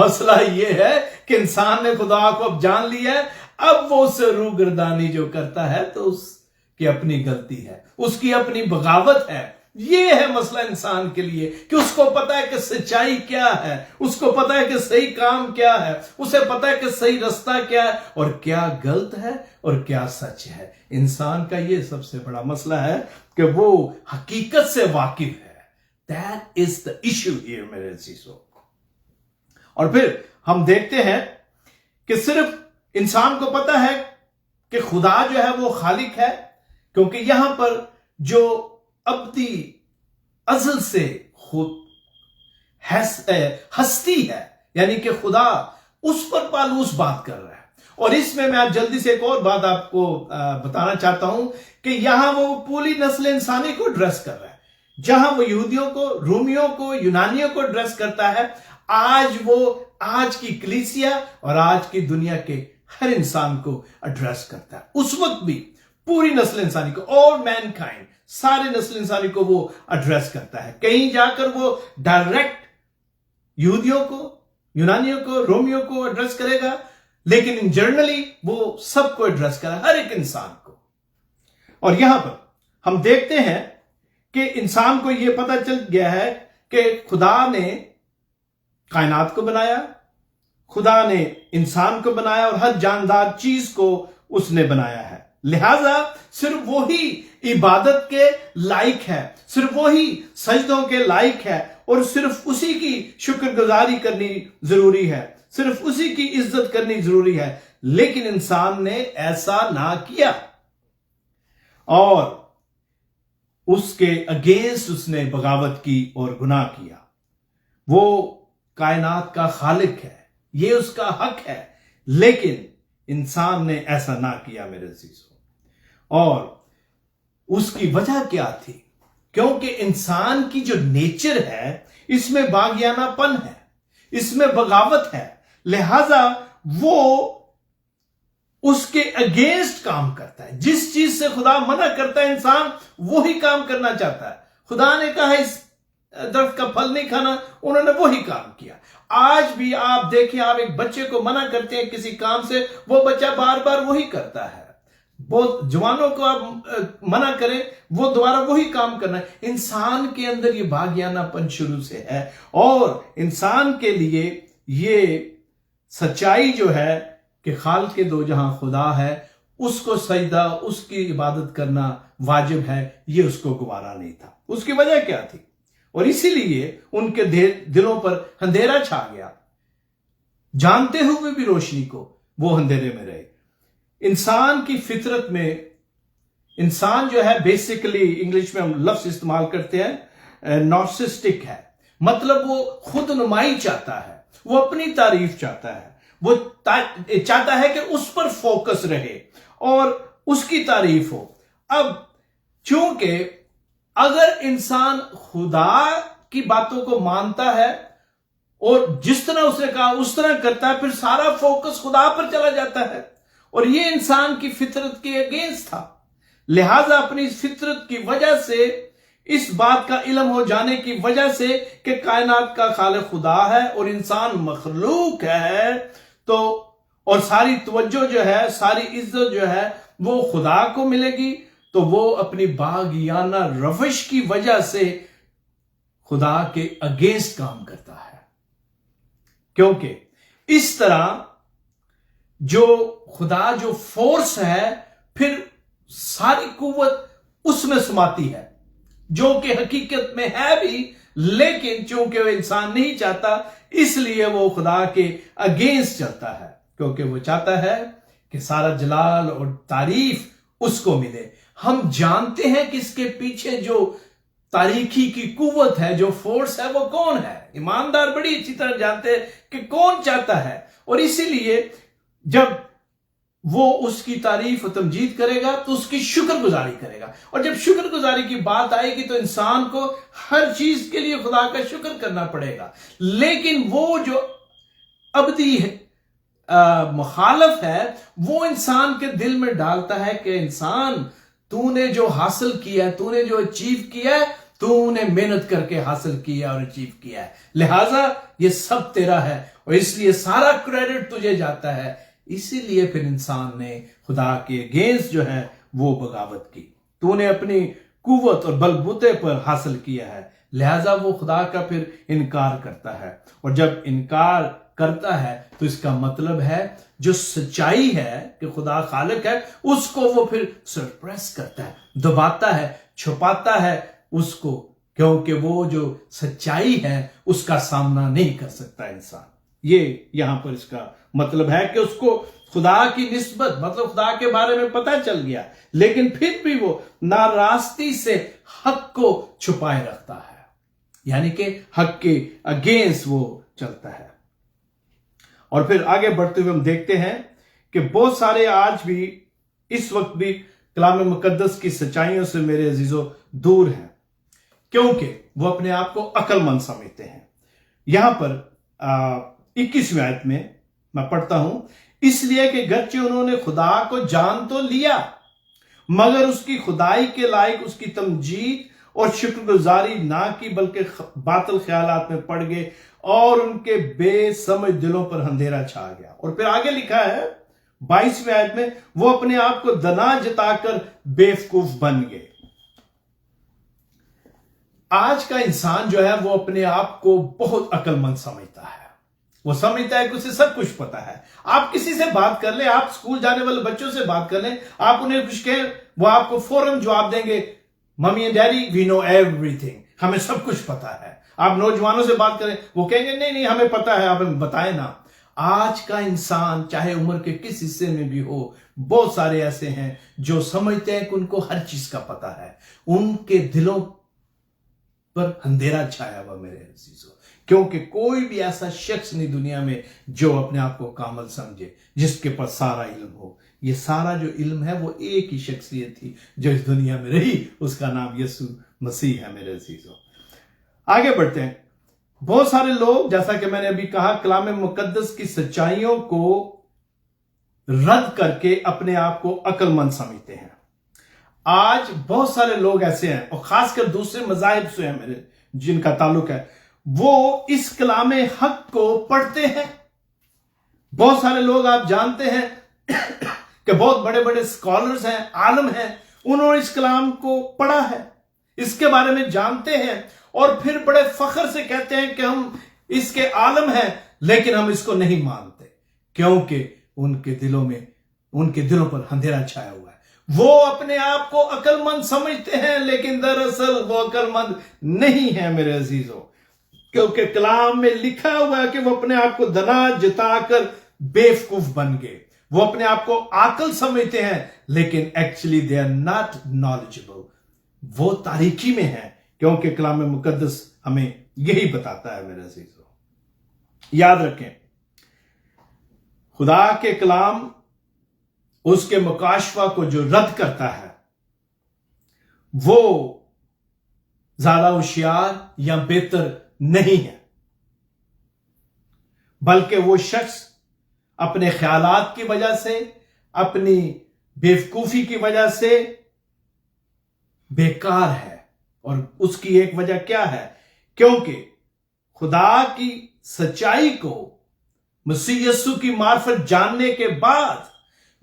S1: مسئلہ یہ ہے کہ انسان نے خدا کو اب جان لیا ہے، اب وہ اس سے روگردانی جو کرتا ہے تو اس کی اپنی غلطی ہے، اس کی اپنی بغاوت ہے۔ یہ ہے مسئلہ انسان کے لیے کہ اس کو پتا ہے کہ سچائی کیا ہے، اس کو پتا ہے کہ صحیح کام کیا ہے، اسے پتا ہے کہ صحیح رستہ کیا ہے اور کیا غلط ہے اور کیا سچ ہے۔ انسان کا یہ سب سے بڑا مسئلہ ہے کہ وہ حقیقت سے واقف ہے۔ That is the issue here میرے عزیزو۔ اور پھر ہم دیکھتے ہیں کہ صرف انسان کو پتا ہے کہ خدا جو ہے وہ خالق ہے، کیونکہ یہاں پر جو ابدی ازل سے خود ہستی ہے، یعنی کہ خدا اس پر پالوس بات کر رہا ہے۔ اور اس میں آپ جلدی سے ایک اور بات آپ کو بتانا چاہتا ہوں کہ یہاں وہ پوری نسل انسانی کو ڈریس کر رہا ہے۔ جہاں وہ یہودیوں کو، رومیوں کو، یونانیوں کو ڈریس کرتا ہے، آج کی کلیسیا اور آج کی دنیا کے ہر انسان کو ایڈریس کرتا ہے۔ اس وقت بھی پوری نسل انسانی کو، اور مین کائنڈ، سارے نسل انسانی کو وہ ایڈریس کرتا ہے۔ کہیں جا کر وہ ڈائریکٹ یہودیوں کو، یونانیوں کو، رومیوں کو ایڈریس کرے گا، لیکن جنرلی وہ سب کو ایڈریس کرے گا، ہر ایک انسان کو۔ اور یہاں پر ہم دیکھتے ہیں کہ انسان کو یہ پتہ چل گیا ہے کہ خدا نے کائنات کو بنایا، خدا نے انسان کو بنایا اور ہر جاندار چیز کو اس نے بنایا ہے، لہذا صرف وہی عبادت کے لائق ہے، صرف وہی سجدوں کے لائق ہے، اور صرف اسی کی شکر گزاری کرنی ضروری ہے، صرف اسی کی عزت کرنی ضروری ہے۔ لیکن انسان نے ایسا نہ کیا اور اس کے اگینسٹ اس نے بغاوت کی اور گناہ کیا۔ وہ کائنات کا خالق ہے، یہ اس کا حق ہے، لیکن انسان نے ایسا نہ کیا میرے عزیزو۔ اور اس کی وجہ کیا تھی؟ کیونکہ انسان کی جو نیچر ہے اس میں باغیانہ پن ہے، اس میں بغاوت ہے، لہذا وہ اس کے اگینسٹ کام کرتا ہے۔ جس چیز سے خدا منع کرتا ہے انسان وہی کام کرنا چاہتا ہے۔ خدا نے کہا اس درخت کا پھل نہیں کھانا، انہوں نے وہی کام کیا۔ آج بھی آپ دیکھیں، آپ ایک بچے کو منع کرتے ہیں کسی کام سے، وہ بچہ بار بار وہی کرتا ہے۔ بہت جوانوں کو آپ منع کریں، وہ دوبارہ وہی کام کرنا ہے۔ انسان کے اندر یہ باغیانہ پن شروع سے ہے، اور انسان کے لیے یہ سچائی جو ہے کہ خالق دو جہاں خدا ہے، اس کو سجدہ، اس کی عبادت کرنا واجب ہے، یہ اس کو گوارا نہیں تھا۔ اس کی وجہ کیا تھی؟ اور اسی لیے ان کے دلوں پر اندھیرا چھا گیا، جانتے ہوئے بھی روشنی کو وہ اندھیرے میں رہے۔ انسان کی فطرت میں، انسان جو ہے بیسیکلی انگلش میں ہم لفظ استعمال کرتے ہیں نارسسٹک ہے، مطلب وہ خود نمائی چاہتا ہے، وہ اپنی تعریف چاہتا ہے، وہ چاہتا ہے کہ اس پر فوکس رہے اور اس کی تعریف ہو۔ اب چونکہ اگر انسان خدا کی باتوں کو مانتا ہے اور جس طرح اس نے کہا اس طرح کرتا ہے، پھر سارا فوکس خدا پر چلا جاتا ہے، اور یہ انسان کی فطرت کے اگینسٹ تھا۔ لہذا اپنی فطرت کی وجہ سے، اس بات کا علم ہو جانے کی وجہ سے کہ کائنات کا خالق خدا ہے اور انسان مخلوق ہے، تو اور ساری توجہ جو ہے، ساری عزت جو ہے وہ خدا کو ملے گی، تو وہ اپنی باغیانہ روش کی وجہ سے خدا کے اگینسٹ کام کرتا ہے، کیونکہ اس طرح جو خدا جو فورس ہے، پھر ساری قوت اس میں سماتی ہے، جو کہ حقیقت میں ہے بھی، لیکن چونکہ وہ انسان نہیں چاہتا، اس لیے وہ خدا کے اگینسٹ چلتا ہے، کیونکہ وہ چاہتا ہے کہ سارا جلال اور تعریف اس کو ملے۔ ہم جانتے ہیں کہ اس کے پیچھے جو تاریکی کی قوت ہے، جو فورس ہے، وہ کون ہے۔ ایماندار بڑی اچھی طرح جانتے ہیں کہ کون چاہتا ہے، اور اسی لیے جب وہ اس کی تعریف و تمجید کرے گا تو اس کی شکر گزاری کرے گا، اور جب شکر گزاری کی بات آئے گی تو انسان کو ہر چیز کے لیے خدا کا شکر کرنا پڑے گا۔ لیکن وہ جو ابدی مخالف ہے، وہ انسان کے دل میں ڈالتا ہے کہ انسان، تو نے جو حاصل کیا ہے، تو نے جو اچیو کیا ہے، تو نے محنت کر کے حاصل کیا اور اچیو کیا ہے، لہٰذا یہ سب تیرا ہے، اور اس لیے سارا کریڈٹ تجھے جاتا ہے۔ اسی لیے پھر انسان نے خدا کے اگینسٹ جو ہے وہ بغاوت کی۔ تو نے اپنی قوت اور بلبوتے پر حاصل کیا ہے، لہٰذا وہ خدا کا پھر انکار کرتا ہے، اور جب انکار کرتا ہے تو اس کا مطلب ہے جو سچائی ہے کہ خدا خالق ہے، اس کو وہ پھر سرپریس کرتا ہے، دباتا ہے، چھپاتا ہے اس کو، کیونکہ وہ جو سچائی ہے اس کا سامنا نہیں کر سکتا انسان۔ یہ یہاں پر اس کا مطلب ہے کہ اس کو خدا کی نسبت، مطلب خدا کے بارے میں پتہ چل گیا، لیکن پھر بھی وہ ناراستی سے حق کو چھپائے رکھتا ہے، یعنی کہ حق کے اگینسٹ وہ چلتا ہے۔ اور پھر آگے بڑھتے ہوئے ہم دیکھتے ہیں کہ بہت سارے آج بھی، اس وقت بھی کلام مقدس کی سچائیوں سے میرے عزیزو دور ہیں، کیونکہ وہ اپنے آپ کو عقل مند سمجھتے ہیں۔ یہاں پر 21ویں آیت میں میں پڑھتا ہوں، اس لیے کہ گرچہ انہوں نے خدا کو جان تو لیا، مگر اس کی خدائی کے لائق اس کی تمجید اور شکر گزاری نہ کی، بلکہ باطل خیالات میں پڑ گئے اور ان کے بے سمجھ دلوں پر اندھیرا چھا گیا۔ اور پھر آگے لکھا ہے 22ویں آیت میں، وہ اپنے آپ کو دنا جتا کر بیوقوف بن گئے۔ آج کا انسان جو ہے وہ اپنے آپ کو بہت عقل مند سمجھتا ہے، وہ سمجھتا ہے کہ اسے سب کچھ پتا ہے۔ آپ کسی سے بات کر لیں، آپ اسکول جانے والے بچوں سے بات کر لیں، آپ انہیں کچھ کہیں، وہ آپ کو فوراً جواب دیں گے، mummy and daddy we know everything, ہمیں سب کچھ پتا ہے۔ آپ نوجوانوں سے بات کریں، وہ کہیں گے نہیں ہمیں پتا ہے، آپ ہمیں بتائیں نا۔ آج کا انسان چاہے عمر کے کس حصے میں بھی ہو، بہت سارے ایسے ہیں جو سمجھتے ہیں کہ ان کو ہر چیز کا پتا ہے، ان کے دلوں پر اندھیرا چھایا ہوا میرے عزیزو، کیونکہ کوئی بھی ایسا شخص نہیں دنیا میں جو اپنے آپ کو کامل سمجھے، جس کے پاس سارا علم ہو۔ یہ سارا جو علم ہے وہ ایک ہی شخصیت تھی جو اس دنیا میں رہی، اس کا نام یسوع مسیح ہے میرے عزیزو۔ آگے بڑھتے ہیں۔ بہت سارے لوگ، جیسا کہ میں نے ابھی کہا، کلام مقدس کی سچائیوں کو رد کر کے اپنے آپ کو عقل مند سمجھتے ہیں۔ آج بہت سارے لوگ ایسے ہیں، اور خاص کر دوسرے مذاہب سے ہیں میرے جن کا تعلق ہے، وہ اس کلام حق کو پڑھتے ہیں۔ بہت سارے لوگ آپ جانتے ہیں کہ بہت بڑے بڑے اسکالرز ہیں، عالم ہیں، انہوں نے اس کلام کو پڑھا ہے، اس کے بارے میں جانتے ہیں، اور پھر بڑے فخر سے کہتے ہیں کہ ہم اس کے عالم ہیں، لیکن ہم اس کو نہیں مانتے، کیونکہ ان کے دلوں پر اندھیرا چھایا ہوا ہے۔ वो अपने आप को अक्लमंद समझते हैं, लेकिन दरअसल वो अक्लमंद नहीं है मेरे अजीजों, क्योंकि कलाम में लिखा हुआ है कि वो अपने आप को दना जताकर बेवकूफ बन गए। वो अपने आप को आकल समझते हैं, लेकिन actually they are not knowledgeable. वो तारीकी में है, क्योंकि कलाम मुकद्दस हमें यही बताता है मेरे अजीजों। याद रखें, खुदा के कलाम उसके मुकाशफा को जो रद्द करता है, वो ज्यादा होशियार या बेहतर नहीं है, बल्कि वो शख्स अपने ख्यालात की वजह से, अपनी बेवकूफी की वजह से बेकार है। और उसकी एक वजह क्या है? क्योंकि खुदा की सच्चाई को मसीह यीशु की मार्फत जानने के बाद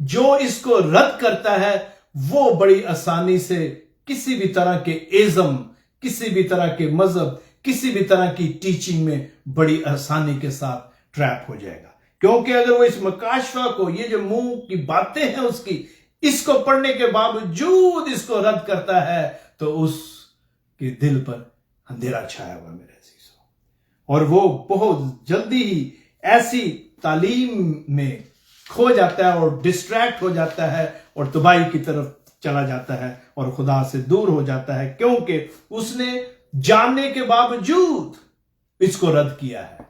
S1: जो इसको रद्द करता है, वो बड़ी आसानी से किसी भी तरह के इज़्म, किसी भी तरह के मजहब, किसी भी तरह की टीचिंग में बड़ी आसानी के साथ ट्रैप हो जाएगा। क्योंकि अगर वो इस मकाशफा को, ये जो मुंह की बातें हैं उसकी, इसको पढ़ने के बावजूद इसको रद्द करता है, तो उसके दिल पर अंधेरा छाया हुआ मेरे अजीजों, और वो बहुत जल्दी ही ऐसी तालीम में खो जाता है और डिस्ट्रैक्ट हो जाता है और तबाही की तरफ चला जाता है और खुदा से दूर हो जाता है, क्योंकि उसने जानने के बावजूद इसको रद्द किया है।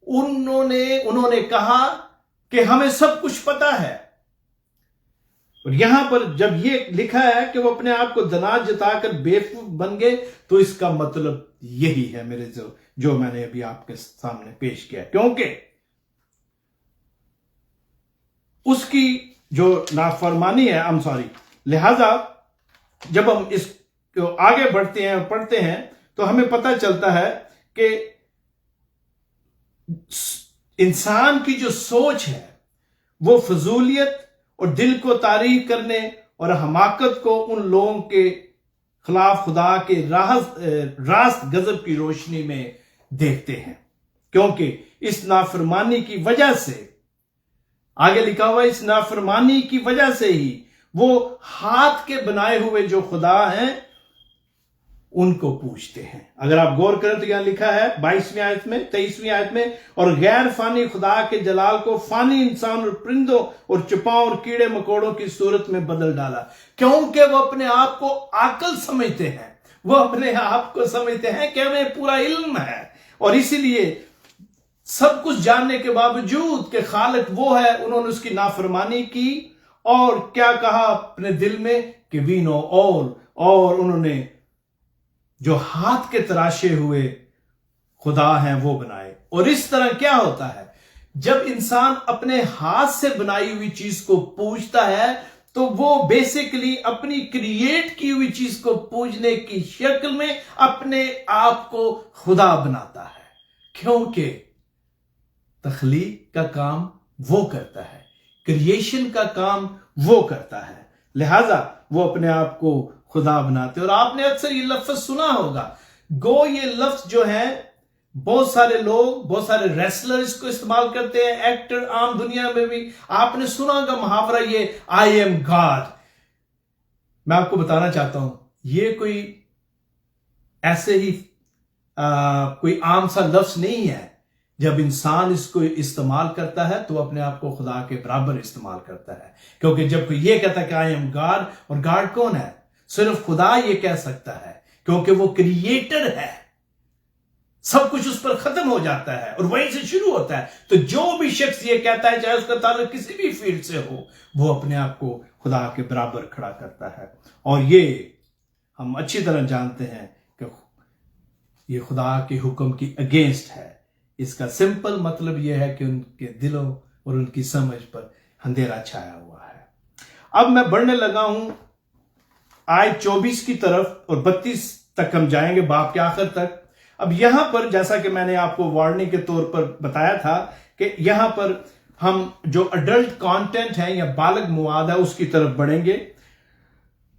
S1: उन्होंने कहा कि हमें सब कुछ पता है, और यहां पर जब ये लिखा है कि वो अपने आप को दना जताकर बेवकूफ बन गए, तो इसका मतलब यही है मेरे जो मैंने अभी आपके सामने पेश किया, क्योंकि उसकी जो नाफरमानी है, लिहाजा जब हम इसको आगे बढ़ते हैं और पढ़ते हैं, तो हमें पता चलता है कि इंसान की जो सोच है वो फजूलियत और दिल को तारीफ करने और हमाकत को उन लोगों के खिलाफ खुदा के रास्त गजब की रोशनी में देखते हैं, क्योंकि इस नाफरमानी की वजह से, आगे लिखा हुआ, इस नाफरमानी की वजह से ही वो हाथ के बनाए हुए जो खुदा हैं उनको पूछते हैं। अगर आप गौर करें तो यहां लिखा है 22वीं आयत में, 23वीं आयत में, और गैर फानी खुदा के जलाल को फानी इंसान और परिंदों और चुपाओं और कीड़े मकोड़ों की सूरत में बदल डाला, क्योंकि वो अपने आप को आकल समझते हैं, वो अपने आप को समझते हैं कि हमें पूरा इल्म है, और इसीलिए सब कुछ जानने के बावजूद कि खालिक वो है, उन्होंने उसकी नाफरमानी की और क्या कहा अपने दिल में कि वी नो ऑल, और उन्होंने जो हाथ के तराशे हुए खुदा हैं वो बनाए। और इस तरह क्या होता है, जब इंसान अपने हाथ से बनाई हुई चीज को पूजता है, तो वो बेसिकली अपनी क्रिएट की हुई चीज को पूजने की शक्ल में अपने आप को खुदा बनाता है, क्योंकि तख्लीक का काम वो करता है, क्रिएशन का काम वो करता है, लिहाजा वो अपने आप को खुदा बनाते। और आपने अक्सर ये लफ्ज सुना होगा, गो, ये लफ्ज जो है बहुत सारे लोग, बहुत सारे रेसलर इसको इस्तेमाल करते हैं, एक्टर, आम दुनिया में भी आपने सुना होगा मुहावरा ये आई एम गॉड। मैं आपको बताना चाहता हूं, ये कोई ऐसे ही कोई आम सा लफ्ज नहीं है। जब इंसान इसको इस्तेमाल करता है तो अपने आप को खुदा के बराबर इस्तेमाल करता है, क्योंकि जब कोई ये कहता है कि आई एम गॉड, और गॉड कौन है? सिर्फ खुदा ये कह सकता है, क्योंकि वो क्रिएटर है, सब कुछ उस पर खत्म हो जाता है और वहीं से शुरू होता है। तो जो भी शख्स ये कहता है, चाहे उसका ताल्लुक किसी भी फील्ड से हो, वो अपने आप को खुदा के बराबर खड़ा करता है। और ये हम अच्छी तरह जानते हैं कि ये खुदा के हुक्म की अगेंस्ट है। इसका सिंपल मतलब यह है कि उनके दिलों और उनकी समझ पर अंधेरा छाया हुआ है। अब मैं बढ़ने लगा हूं आयत 24 की तरफ, और 32 तक हम जाएंगे, बाब के आखिर तक। अब यहां पर जैसा कि मैंने आपको वार्निंग के तौर पर बताया था कि यहां पर हम जो अडल्ट कंटेंट है या बालग मुआद है उसकी तरफ बढ़ेंगे,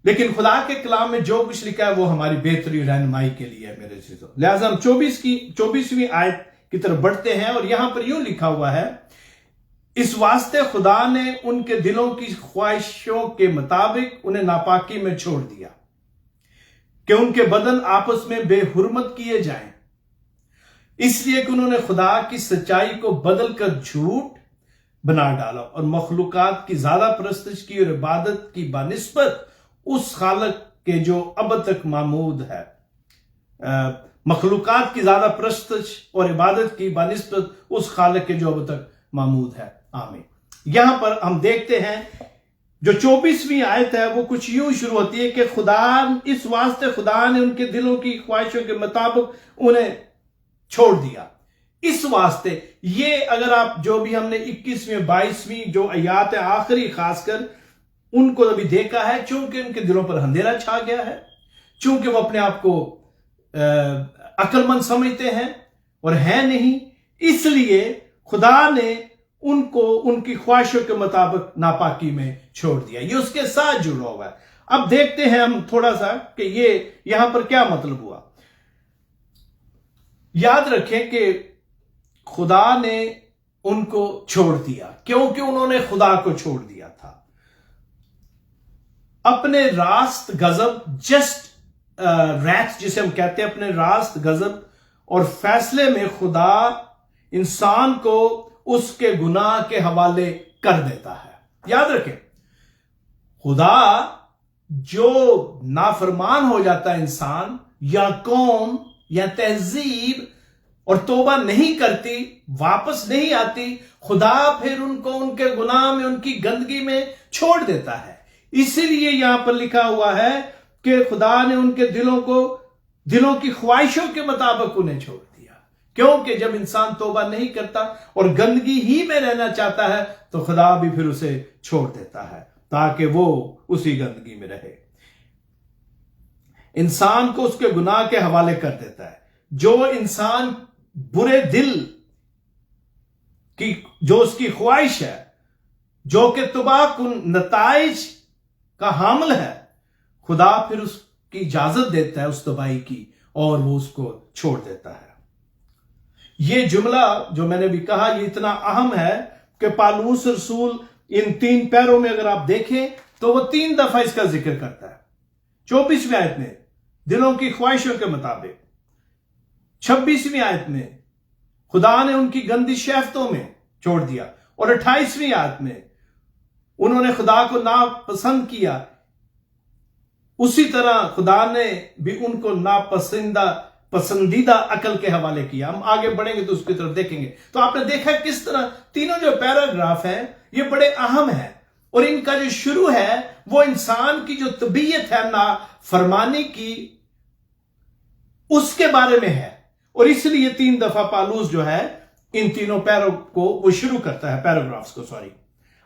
S1: लेकिन खुदा के कलाम में जो कुछ लिखा है वो हमारी बेहतरी रहनुमाई के लिए है मेरे चीजों। लिहाजा हम 24वीं आयत की तरफ बढ़ते हैं, और यहां पर यूं लिखा हुआ है, इस वास्ते खुदा ने उनके दिलों की ख्वाहिशों के मुताबिक उन्हें नापाकी में छोड़ दिया कि उनके बदन आपस में बेहुरमत किए जाएं, इसलिए कि उन्होंने खुदा की सच्चाई को बदलकर झूठ बना डाला और मखलूकात की ज्यादा परस्तिश की और इबादत की बानिस्बत उस खालक के जो अब तक मामूद है। मखलूकात की ज्यादा परस्तिश और इबादत की बानिस्बत उस खालक के जो अब तक मामूद है। आमीन। यहां पर हम देखते हैं जो 24वीं आयत है वो कुछ यूं शुरू होती है कि खुदा इस वास्ते खुदा ने उनके दिलों की ख्वाहिशों के मुताबिक उन्हें छोड़ दिया। इस वास्ते ये अगर आप जो भी हमने 21वीं 22वीं जो आयत है आखिरी खासकर उनको अभी देखा है, चूंकि उनके दिलों पर अंधेरा छा गया है, चूंकि वो अपने आप को अक्लमंद समझते हैं और है नहीं, इसलिए खुदा ने उनको उनकी ख्वाहिशों के मुताबिक नापाकी में छोड़ दिया। ये उसके साथ जुड़ा हुआ है। अब देखते हैं हम थोड़ा सा कि ये यहां पर क्या मतलब हुआ। याद रखें कि खुदा ने उनको छोड़ दिया क्योंकि उन्होंने खुदा को छोड़ दिया था। अपने रास्त गजब जस्ट रैथ जिसे हम कहते हैं, अपने रास्त गजब और फैसले में खुदा इंसान को उसके गुनाह के हवाले कर देता है। याद रखें, खुदा जो नाफरमान हो जाता है इंसान या कौम या तहजीब और तौबा नहीं करती, वापस नहीं आती, खुदा फिर उनको उनके गुनाह में उनकी गंदगी में छोड़ देता है। इसीलिए यहां पर लिखा हुआ है कि खुदा ने उनके दिलों की ख्वाहिशों के मुताबिक उन्हें छोड़ दिया, क्योंकि जब इंसान तौबा नहीं करता और गंदगी ही में रहना चाहता है तो खुदा भी फिर उसे छोड़ देता है ताकि वो उसी गंदगी में रहे, इंसान को उसके गुनाह के हवाले कर देता है। जो इंसान बुरे दिल की जो उसकी ख्वाहिश है, जो कि तबाहकुन नताइज का हामिल है, खुदा फिर उसकी इजाजत देता है उस तबाही की और वो उसको छोड़ देता है। ये जुमला जो मैंने भी कहा ये इतना अहम है कि पालूस रसूल इन 3 पैरों में अगर आप देखें तो वो 3 दफा इसका जिक्र करता है। 24वीं आयत में दिलों की ख्वाहिशों के मुताबिक, 26वीं आयत में खुदा ने उनकी गंदी शहवतों में छोड़ दिया और 28वीं आयत में उन्होंने खुदा को नापसंद किया, उसी तरह खुदा ने भी उनको पसंदीदा अकल के हवाले किया। हम आगे बढ़ेंगे तो उसकी तरफ देखेंगे। तो आपने देखा किस तरह तीनों जो पैराग्राफ हैं ये बड़े अहम हैं और इनका जो शुरू है वो इंसान की जो तबीयत है ना फरमाने की उसके बारे में है और इसलिए 3 दफा पालूस जो है इन तीनों पैरों को वो शुरू करता है, पैराग्राफ्स को, सॉरी।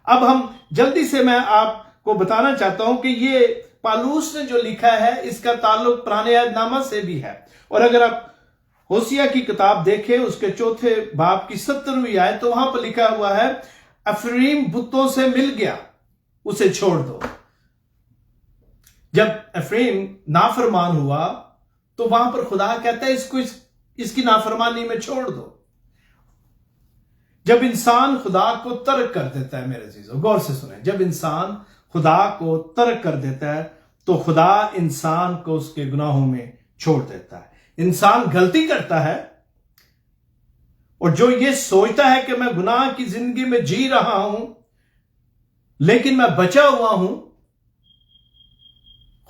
S1: अब हम जल्दी से मैं आपको बताना चाहता हूं कि ये पालूस ने जो लिखा है इसका ताल्लुक पुराने अहदनामा से भी है। और अगर आप होसिया की किताब देखें उसके 4 बाब की 17वीं आयत तो वहां पर लिखा हुआ है, अफरीम बुतों से मिल गया, उसे छोड़ दो। जब अफरीम नाफरमान हुआ तो वहां पर खुदा कहता है इसको इसकी नाफरमानी में छोड़ दो। जब इंसान खुदा को तर्क कर देता है, मेरे अजीजों गौर से सुने, जब इंसान खुदा को तर्क कर देता है तो खुदा इंसान को उसके गुनाहों में छोड़ देता है। इंसान गलती करता है और जो ये सोचता है कि मैं गुनाह की जिंदगी में जी रहा हूं लेकिन मैं बचा हुआ हूं,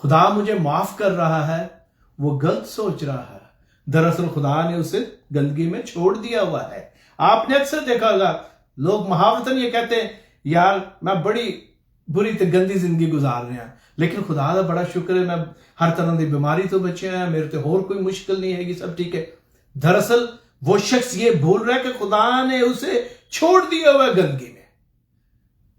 S1: खुदा मुझे माफ कर रहा है, वो गलत सोच रहा है। दरअसल खुदा ने उसे गंदगी में छोड़ दिया हुआ है। आपने अक्सर देखा होगा लोग मुहावरतन ये कहते हैं, यार मैं बड़ी बुरी ते गंदी जिंदगी गुजार रहे हैं लेकिन खुदा का बड़ा शुक्र है मैं हर तरह की बीमारी तो बचे हैं, मेरे तो होर कोई मुश्किल नहीं है, सब ठीक है। दरअसल वो शख्स ये भूल रहा है कि खुदा ने उसे छोड़ दिया हुआ गंदगी में,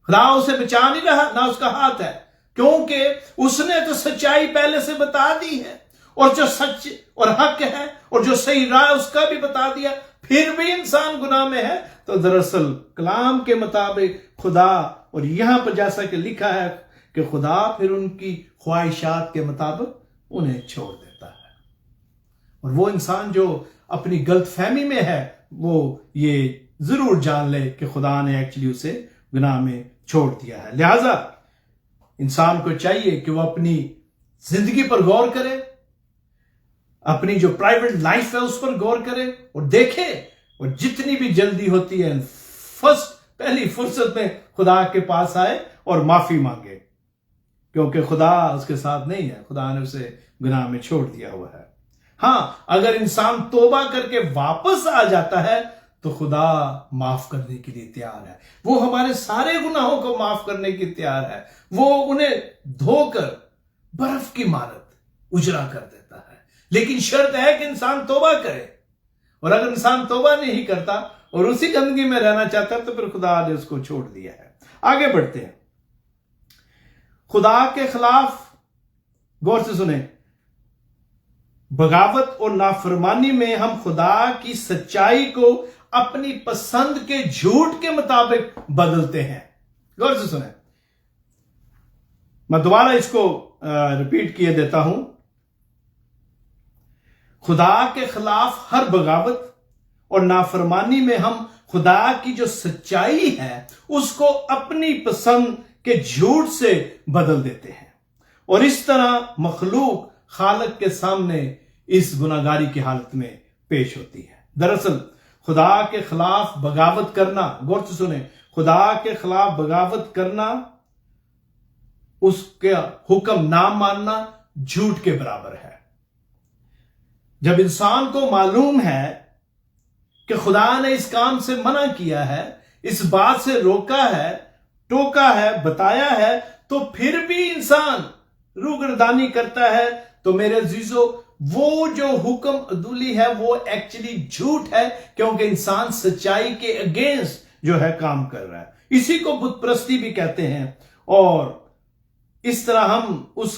S1: खुदा उसे बचा नहीं रहा, ना उसका हाथ है, क्योंकि उसने तो सच्चाई पहले से बता दी है और जो सच और हक है और जो सही राह उसका भी बता दिया, फिर भी इंसान गुनाह में है। तो दरअसल कलाम के मुताबिक खुदा, और यहां पर जैसा कि लिखा है कि खुदा फिर उनकी ख्वाहिशात के मुताबिक उन्हें छोड़ देता है। और वो इंसान जो अपनी गलत फहमी में है वो ये ضرور جان لے کہ خدا نے ایکچولی اسے گناہ میں چھوڑ دیا ہے۔ لہذا انسان کو چاہیے کہ وہ اپنی زندگی پر غور کرے، اپنی جو پرائیویٹ لائف ہے اس پر غور کرے اور دیکھے، اور جتنی بھی جلدی ہوتی ہے پہلی فرصت میں خدا کے پاس آئے اور معافی مانگے، کیونکہ خدا اس کے ساتھ نہیں ہے، خدا نے اسے گناہ میں چھوڑ دیا ہوا ہے۔ ہاں، اگر انسان توبہ کر کے واپس آ جاتا ہے تو خدا معاف کرنے کے لیے تیار ہے، وہ ہمارے سارے گناہوں کو معاف کرنے کی تیار ہے، وہ انہیں دھو کر برف کی مانند اجرا کر دیتا ہے، لیکن شرط ہے کہ انسان توبہ کرے، اور اگر انسان توبہ نہیں کرتا اور اسی گندگی میں رہنا چاہتا ہے تو پھر خدا نے اس کو چھوڑ دیا ہے۔ آگے بڑھتے ہیں۔ خدا کے خلاف غور سے سنیں، بغاوت اور نافرمانی میں ہم خدا کی سچائی کو اپنی پسند کے جھوٹ کے مطابق بدلتے ہیں۔ غور سے سنیں، میں دوبارہ اس کو ریپیٹ کیے دیتا ہوں۔ خدا کے خلاف ہر بغاوت اور نافرمانی میں ہم خدا کی جو سچائی ہے اس کو اپنی پسند کے جھوٹ سے بدل دیتے ہیں، اور اس طرح مخلوق خالق کے سامنے اس گناہگاری کی حالت میں پیش ہوتی ہے۔ دراصل خدا کے خلاف بغاوت کرنا، غور سے سنیں، خدا کے خلاف بغاوت کرنا، اس کا حکم نہ ماننا جھوٹ کے برابر ہے۔ جب انسان کو معلوم ہے کہ خدا نے اس کام سے منع کیا ہے، اس بات سے روکا ہے، ٹوکا ہے، بتایا ہے، تو پھر بھی انسان روگردانی کرتا ہے، تو میرے عزیزو وہ جو حکم عدولی ہے وہ ایکچولی جھوٹ ہے، کیونکہ انسان سچائی کے اگینسٹ جو ہے کام کر رہا ہے۔ اسی کو بت پرستی بھی کہتے ہیں، اور اس طرح ہم اس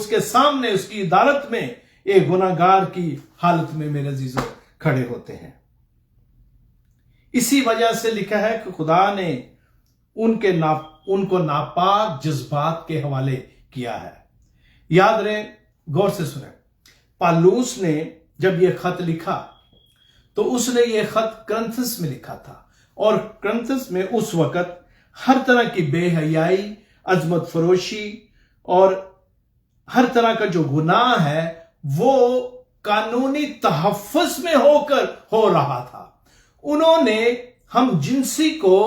S1: کے سامنے، اس کی عدالت میں ایک گناہگار کی حالت میں میرے عزیزو کھڑے ہوتے ہیں۔ اسی وجہ سے لکھا ہے کہ خدا نے ان کو ناپاک جذبات کے حوالے کیا ہے۔ یاد رہے، غور سے سنیں، پالوس نے جب یہ خط لکھا تو اس نے یہ خط کرنتھس میں لکھا تھا، اور کرنتھس میں اس وقت ہر طرح کی بے حیائی، عظمت فروشی اور ہر طرح کا جو گناہ ہے وہ قانونی تحفظ میں ہو رہا تھا۔ انہوں نے ہم جنسی کو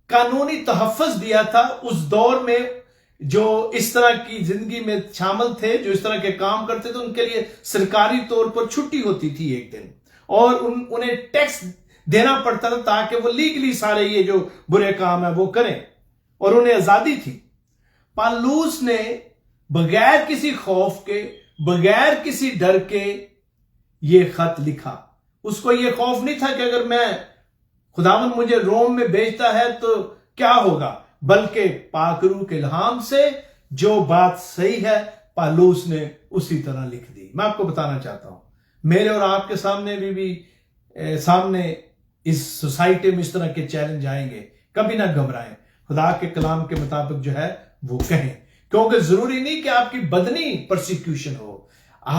S1: قانونی تحفظ دیا تھا۔ اس دور میں جو اس طرح کی زندگی میں شامل تھے، جو اس طرح کے کام کرتے تھے، ان کے لیے سرکاری طور پر چھٹی ہوتی تھی ایک دن، اور انہیں ٹیکس دینا پڑتا تھا تاکہ وہ لیگلی سارے یہ جو برے کام ہیں وہ کریں، اور انہیں آزادی تھی۔ پالوس نے بغیر کسی خوف کے، بغیر کسی ڈر کے یہ خط لکھا۔ اس کو یہ خوف نہیں تھا کہ اگر خداوند مجھے روم میں بھیجتا ہے تو کیا ہوگا، بلکہ پاک روح کے الہام سے جو بات صحیح ہے پالوس نے اسی طرح لکھ دی۔ میں آپ کو بتانا چاہتا ہوں، میرے اور آپ کے سامنے بھی سامنے اس سوسائٹی میں اس طرح کے چیلنج آئیں گے، کبھی نہ گھبرائیں، خدا کے کلام کے مطابق جو ہے وہ کہیں، کیونکہ ضروری نہیں کہ آپ کی بدنی پرسیکیوشن ہو،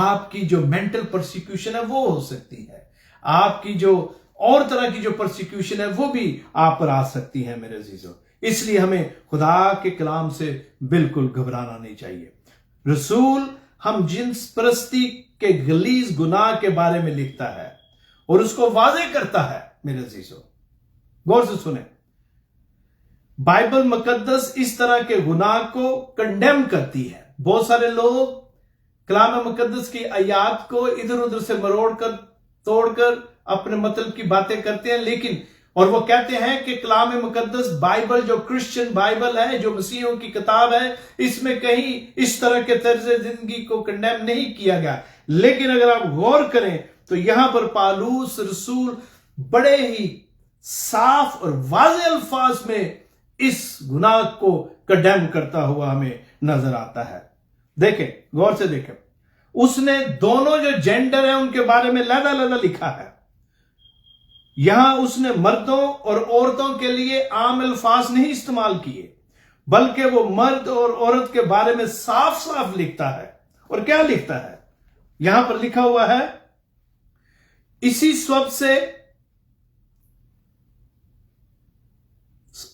S1: آپ کی جو مینٹل پرسیکیوشن ہے وہ ہو سکتی ہے، آپ کی جو اور طرح کی جو پرسیکیوشن ہے وہ بھی آپ پر آ سکتی ہے میرے عزیزو۔ اس لیے ہمیں خدا کے کلام سے بالکل گھبرانا نہیں چاہیے۔ رسول ہم جنس پرستی کے غلیظ گناہ کے بارے میں لکھتا ہے اور اس کو واضح کرتا ہے میرے عزیزو۔ غور سے سنیں، بائبل مقدس اس طرح کے گناہ کو کنڈیم کرتی ہے۔ بہت سارے لوگ کلام مقدس کی آیات کو ادھر ادھر سے مروڑ کر، توڑ کر اپنے مطلب کی باتیں کرتے ہیں، اور وہ کہتے ہیں کہ کلام مقدس بائبل جو کرسچن بائبل ہے، جو مسیحوں کی کتاب ہے، اس میں کہیں اس طرح کے طرز زندگی کو کنڈیم نہیں کیا گیا۔ لیکن اگر آپ غور کریں تو یہاں پر پالوس رسول بڑے ہی صاف اور واضح الفاظ میں اس گناہ کو کنڈیم کرتا ہوا ہمیں نظر آتا ہے۔ دیکھیں، غور سے دیکھیں، اس نے دونوں جو جینڈر ہیں ان کے بارے میں علیحدہ لکھا ہے۔ یہاں اس نے مردوں اور عورتوں کے لیے عام الفاظ نہیں استعمال کیے، بلکہ وہ مرد اور عورت کے بارے میں صاف صاف لکھتا ہے۔ اور کیا لکھتا ہے؟ یہاں پر لکھا ہوا ہے، اسی سبب سے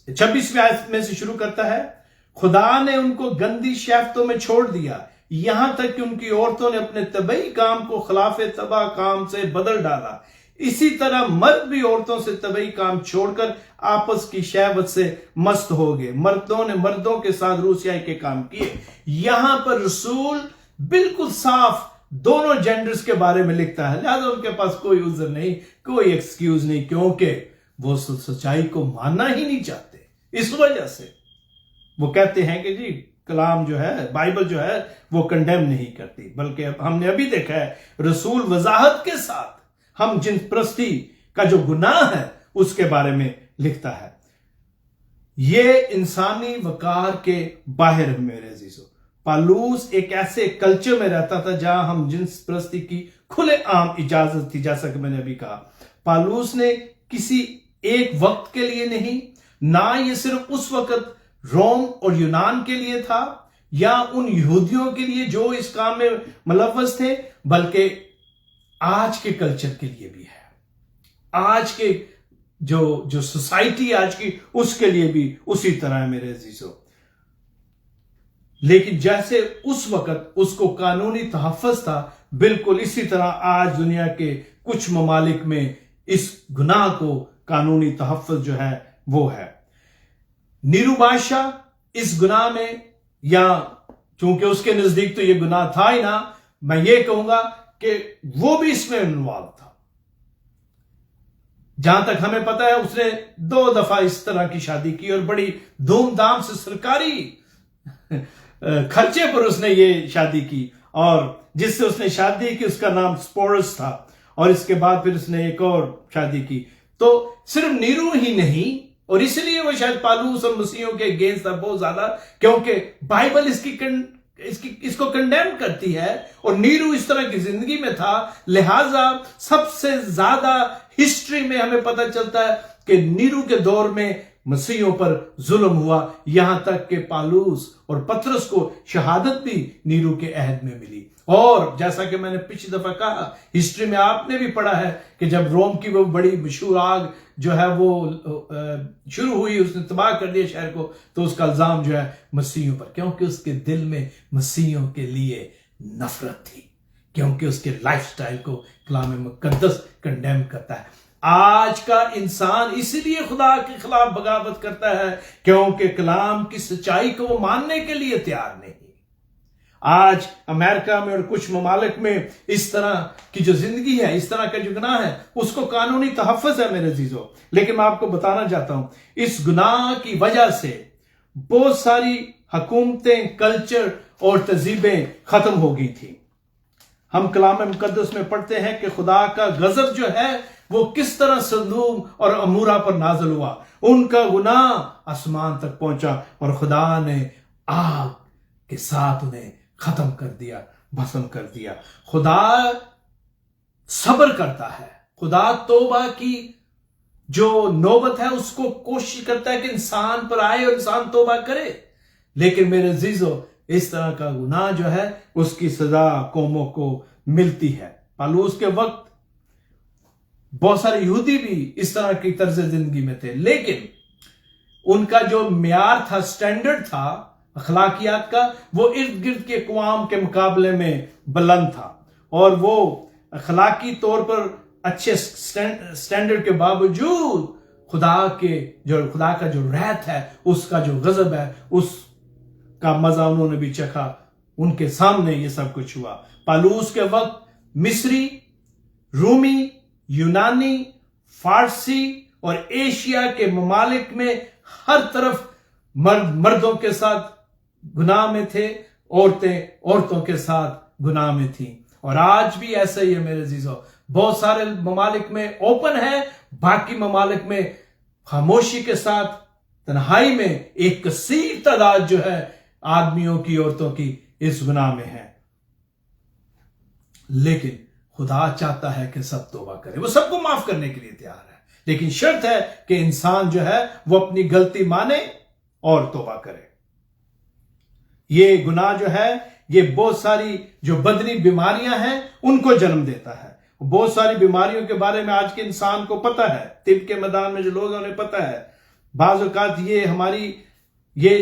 S1: 26वें आयत में से शुरू करता है, खुदा ने उनको गंदी शहवतों में छोड़ दिया, यहां तक कि उनकी औरतों ने अपने तबई काम को खिलाफे तबाह काम से बदल डाला। इसी तरह मर्द भी औरतों से तबई काम छोड़कर आपस की शहवत से मस्त हो गए। मर्दों ने मर्दों के साथ रूसियाई के काम किए। यहां पर रसूल बिल्कुल साफ दोनों जेंडर्स के बारे में लिखता है, लिहाजा उनके पास कोई उज़र नहीं, कोई एक्सक्यूज नहीं, क्योंकि वो सच्चाई को मानना ही नहीं चाहते। इस वजह से वो कहते हैं कि जी कलाम जो है, बाइबल जो है वो कंडेम नहीं करती, बल्कि हमने अभी देखा है रसूल वजाहत के साथ हम जिन प्रस्ती का जो गुनाह है उसके बारे में लिखता है। ये इंसानी वकार के बाहर है मेरे अजीजों। पालूस एक ऐसे कल्चर में रहता था जहां हम जिन्स प्रस्ती की खुलेआम इजाजत थी। जैसा कि मैंने अभी कहा, पालूस ने किसी एक वक्त के लिए नहीं, ना ये सिर्फ उस वक्त रोम और यूनान के लिए था या उन यहूदियों के लिए जो इस काम में मुलव्वस थे, बल्कि आज के कल्चर के लिए भी है। आज के जो सोसाइटी आज की, उसके लिए भी उसी तरह है मेरे अजीजों। लेकिन जैसे उस वक्त उसको कानूनी तहफ़्फ़ुज़ था, बिल्कुल इसी तरह आज दुनिया के कुछ ममालिक में इस गुनाह को कानूनी तहफ़्फ़ुज़ जो है वो है। नीरू बादशाह इस गुनाह में, या चूंकि उसके नजदीक तो ये गुनाह था ही ना, मैं ये कहूंगा कि वो भी इसमें इन्वॉल्व था। जहां तक हमें पता है उसने 2 दफा इस तरह की शादी की और बड़ी धूमधाम से सरकारी खर्चे पर उसने ये शादी की, और जिससे उसने शादी की उसका नाम स्पोरस था, और इसके बाद फिर उसने एक और शादी की। तो सिर्फ नीरू ही नहीं, और इसलिए वो शायद पालूस और मसीहों के अगेंस्ट था बहुत ज्यादा, क्योंकि बाइबल इसको कंडेम करती है और नीरू इस तरह की जिंदगी में था। लिहाजा सबसे ज्यादा हिस्ट्री में हमें पता चलता है कि नीरू के दौर में मसीहों पर जुल्म हुआ, यहां तक कि पालूस और पतरस को शहादत भी नीरू के अहद में मिली। और जैसा कि मैंने पिछली दफा कहा, हिस्ट्री में आपने भी पढ़ा है कि जब रोम की वो बड़ी मशहूर आग जो है वो शुरू हुई, उसने तबाह कर दिया शहर को, तो उसका इल्जाम जो है मसीहों पर, क्योंकि उसके दिल में मसीहों के लिए नफरत थी, क्योंकि उसके लाइफस्टाइल को कलाम मुकद्दस कंडेम करता है। आज का इंसान इसलिए खुदा के खिलाफ बगावत करता है क्योंकि कलाम की सच्चाई को वो मानने के लिए तैयार नहीं। आज अमेरिका में और कुछ ममालिक में इस तरह की जो जिंदगी है, इस तरह का जो गुनाह है, उसको कानूनी तहफ़्फ़ुज़ है मेरे अजीजों। लेकिन मैं आपको बताना चाहता हूं, इस गुनाह की वजह से बहुत सारी हुकूमतें, कल्चर और तहजीबें खत्म हो गई थी। हम कलाम मुकद्दस में पढ़ते हैं कि खुदा का गजब जो है वो किस तरह सदूम और अमूरा पर नाज़िल हुआ। उनका गुनाह आसमान तक पहुंचा और खुदा ने आग के साथ उन्हें खत्म कर दिया, भस्म कर दिया। खुदा सब्र करता है, खुदा तौबा की जो नौबत है उसको कोशिश करता है कि इंसान पर आए और इंसान तौबा करे। लेकिन मेरे अजीजों, इस तरह का गुनाह जो है उसकी सजा कौमों को मिलती है। पालूस के वक्त बहुत सारे यहूदी भी इस तरह की तर्ज जिंदगी में थे, लेकिन उनका जो म्यार था, स्टैंडर्ड था अखलाकियात का, वो इर्द गिर्द के अक़वाम के मुकाबले में बुलंद था, और वो अखलाकी तौर पर अच्छे स्टैंडर्ड के बावजूद खुदा का जो रहत है, उसका जो गजब है, उसका मजा उन्होंने भी चखा। उनके सामने ये सब कुछ हुआ। पालूस के वक्त मिस्री, रूमी, यूनानी, फारसी और एशिया के ममालिक में हर तरफ मर्दों के साथ गुनाह में थे, औरतें औरतों के साथ गुनाह में थी। और आज भी ऐसा ही है मेरे अजीजों। बहुत सारे ममालिक में ओपन है, बाकी ममालिक में खामोशी के साथ, तन्हाई में एक कसीर तादाद जो है आदमियों की, औरतों की इस गुनाह में है। लेकिन खुदा चाहता है कि सब तौबा करे, वो सबको माफ करने के लिए तैयार है, लेकिन शर्त है कि इंसान जो है वो अपनी गलती माने और तौबा करे। ये गुनाह जो है ये बहुत सारी जो बदनी बीमारियां हैं उनको जन्म देता है। बहुत सारी बीमारियों के बारे में आज के इंसान को पता है, तिब के मैदान में जो लोग हैं उन्हें पता है। بعض اوقات یہ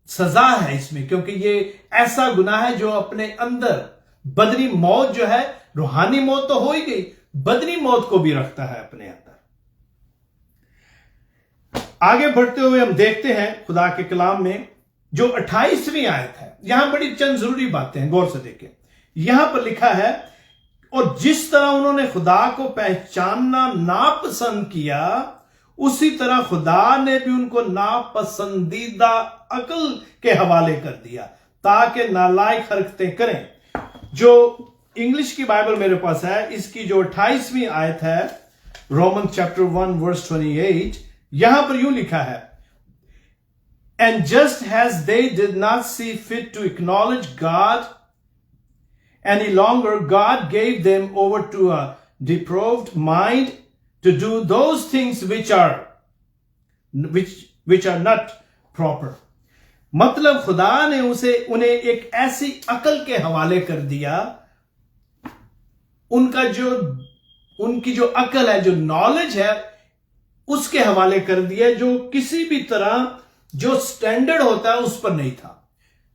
S1: سزا ہے اس میں، کیونکہ یہ ایسا گناہ ہے جو اپنے اندر بدنی موت جو ہے، روحانی موت تو ہو ہی گئی، بدنی موت کو بھی رکھتا ہے اپنے اندر۔ آگے بڑھتے ہوئے ہم دیکھتے ہیں خدا کے کلام میں جو 28ویں آیت ہے، یہاں بڑی چند ضروری باتیں ہیں، غور سے دیکھیں۔ یہاں پر لکھا ہے، اور جس طرح انہوں نے خدا کو پہچاننا ناپسند کیا، اسی طرح خدا نے بھی ان کو ناپسندیدہ عقل کے حوالے کر دیا تاکہ نالائق حرکتیں کریں۔ جو انگلش کی بائبل میرے پاس ہے، اس کی جو 28ویں آیت ہے، رومن چیپٹر 1 ورس 28، یہاں پر یوں لکھا ہے، And just as they did not see fit to acknowledge God any longer, God gave them over to a depraved mind to do those things which are not proper. مطلب خدا نے انہیں ایک ایسی عقل کے حوالے کر دیا، ان کی جو عقل ہے، جو نالج ہے، اس کے حوالے کر دیا جو کسی بھی طرح جو سٹینڈرڈ ہوتا ہے اس پر نہیں تھا۔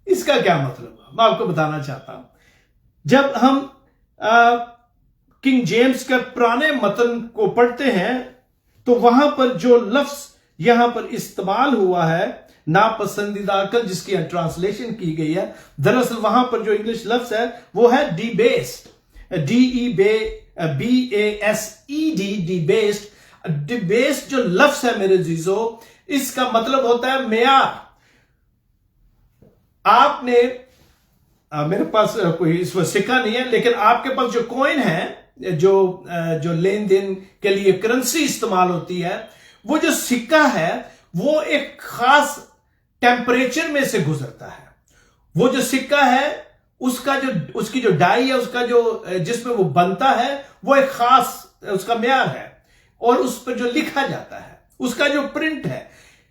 S1: اس کا کیا مطلب ہے؟ میں آپ کو بتانا چاہتا ہوں۔ جب ہم کنگ جیمز کا پرانے متن کو پڑھتے ہیں تو وہاں پر جو لفظ یہاں پر استعمال ہوا ہے، ناپسندیدہ عقل، جس کی ٹرانسلیشن کی گئی ہے، دراصل وہاں پر جو انگلش لفظ ہے وہ ہے D based, DEBASED، D based جو لفظ ہے میرے عزیزو، اس کا مطلب ہوتا ہے معیار۔ آپ نے میرے پاس کوئی اس وقت سکہ نہیں ہے، لیکن آپ کے پاس جو کوئن ہے، جو لین دین کے لیے کرنسی استعمال ہوتی ہے، وہ جو سکہ ہے وہ ایک خاص ٹیمپریچر میں سے گزرتا ہے۔ وہ جو سکہ ہے اس کی جو ڈائی ہے، اس کا جس میں وہ بنتا ہے، وہ ایک خاص اس کا معیار ہے، اور اس پر جو لکھا جاتا ہے اس کا جو پرنٹ ہے،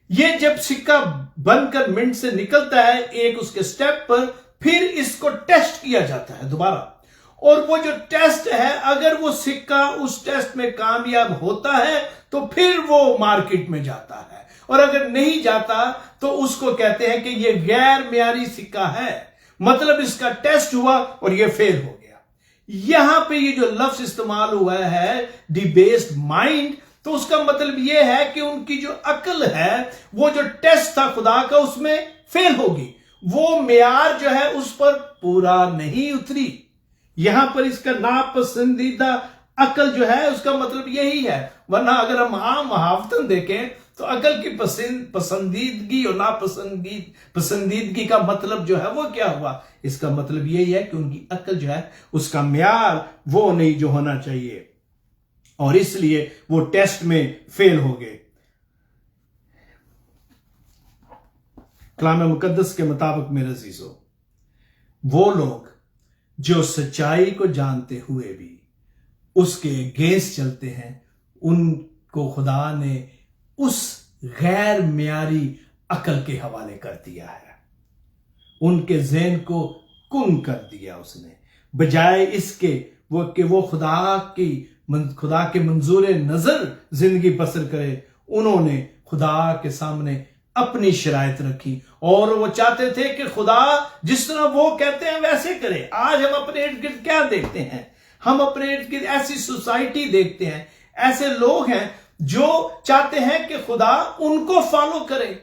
S1: یہ جب سکہ بن کر منٹ سے نکلتا ہے ایک اس کے سٹیپ پر، پھر اس کو ٹیسٹ کیا جاتا ہے دوبارہ، اور وہ جو ٹیسٹ ہے، اگر وہ سکہ اس ٹیسٹ میں کامیاب ہوتا ہے تو پھر وہ مارکیٹ میں جاتا ہے، اور اگر نہیں جاتا تو اس کو کہتے ہیں کہ یہ غیر معیاری سکہ ہے، مطلب اس کا ٹیسٹ ہوا اور یہ فیل ہو گیا۔ یہاں پہ یہ جو لفظ استعمال ہوا ہے ڈی بیسڈ مائنڈ، تو اس کا مطلب یہ ہے کہ ان کی جو عقل ہے، وہ جو ٹیسٹ تھا خدا کا، اس میں فیل ہوگی، وہ معیار جو ہے اس پر پورا نہیں اتری۔ یہاں پر اس کا ناپسندیدہ عقل جو ہے اس کا مطلب یہی ہے، ورنہ اگر ہم عام محاوتن دیکھیں تو عقل کی پسندیدگی اور ناپسندیدگی کا مطلب جو ہے وہ کیا ہوا؟ اس کا مطلب یہی ہے کہ ان کی عقل جو ہے اس کا معیار وہ نہیں جو ہونا چاہیے، اور اس لیے وہ ٹیسٹ میں فیل ہو گئے۔ کلام مقدس کے مطابق میرے عزیزو، وہ لوگ جو سچائی کو جانتے ہوئے بھی اس کے اگینسٹ چلتے ہیں، ان کو خدا نے اس غیر معیاری عقل کے حوالے کر دیا ہے، ان کے ذہن کو کن کر دیا اس نے، بجائے اس کے کہ وہ خدا کے منظور نظر زندگی بسر کرے، انہوں نے خدا کے سامنے اپنی شرائط رکھی، اور وہ چاہتے تھے کہ خدا جس طرح وہ کہتے ہیں ویسے کرے۔ آج ہم اپنے ارد گرد کیا دیکھتے ہیں؟ ہم اپنے ارد گرد ایسی سوسائٹی دیکھتے ہیں، ایسے لوگ ہیں جو چاہتے ہیں کہ خدا ان کو فالو کرے۔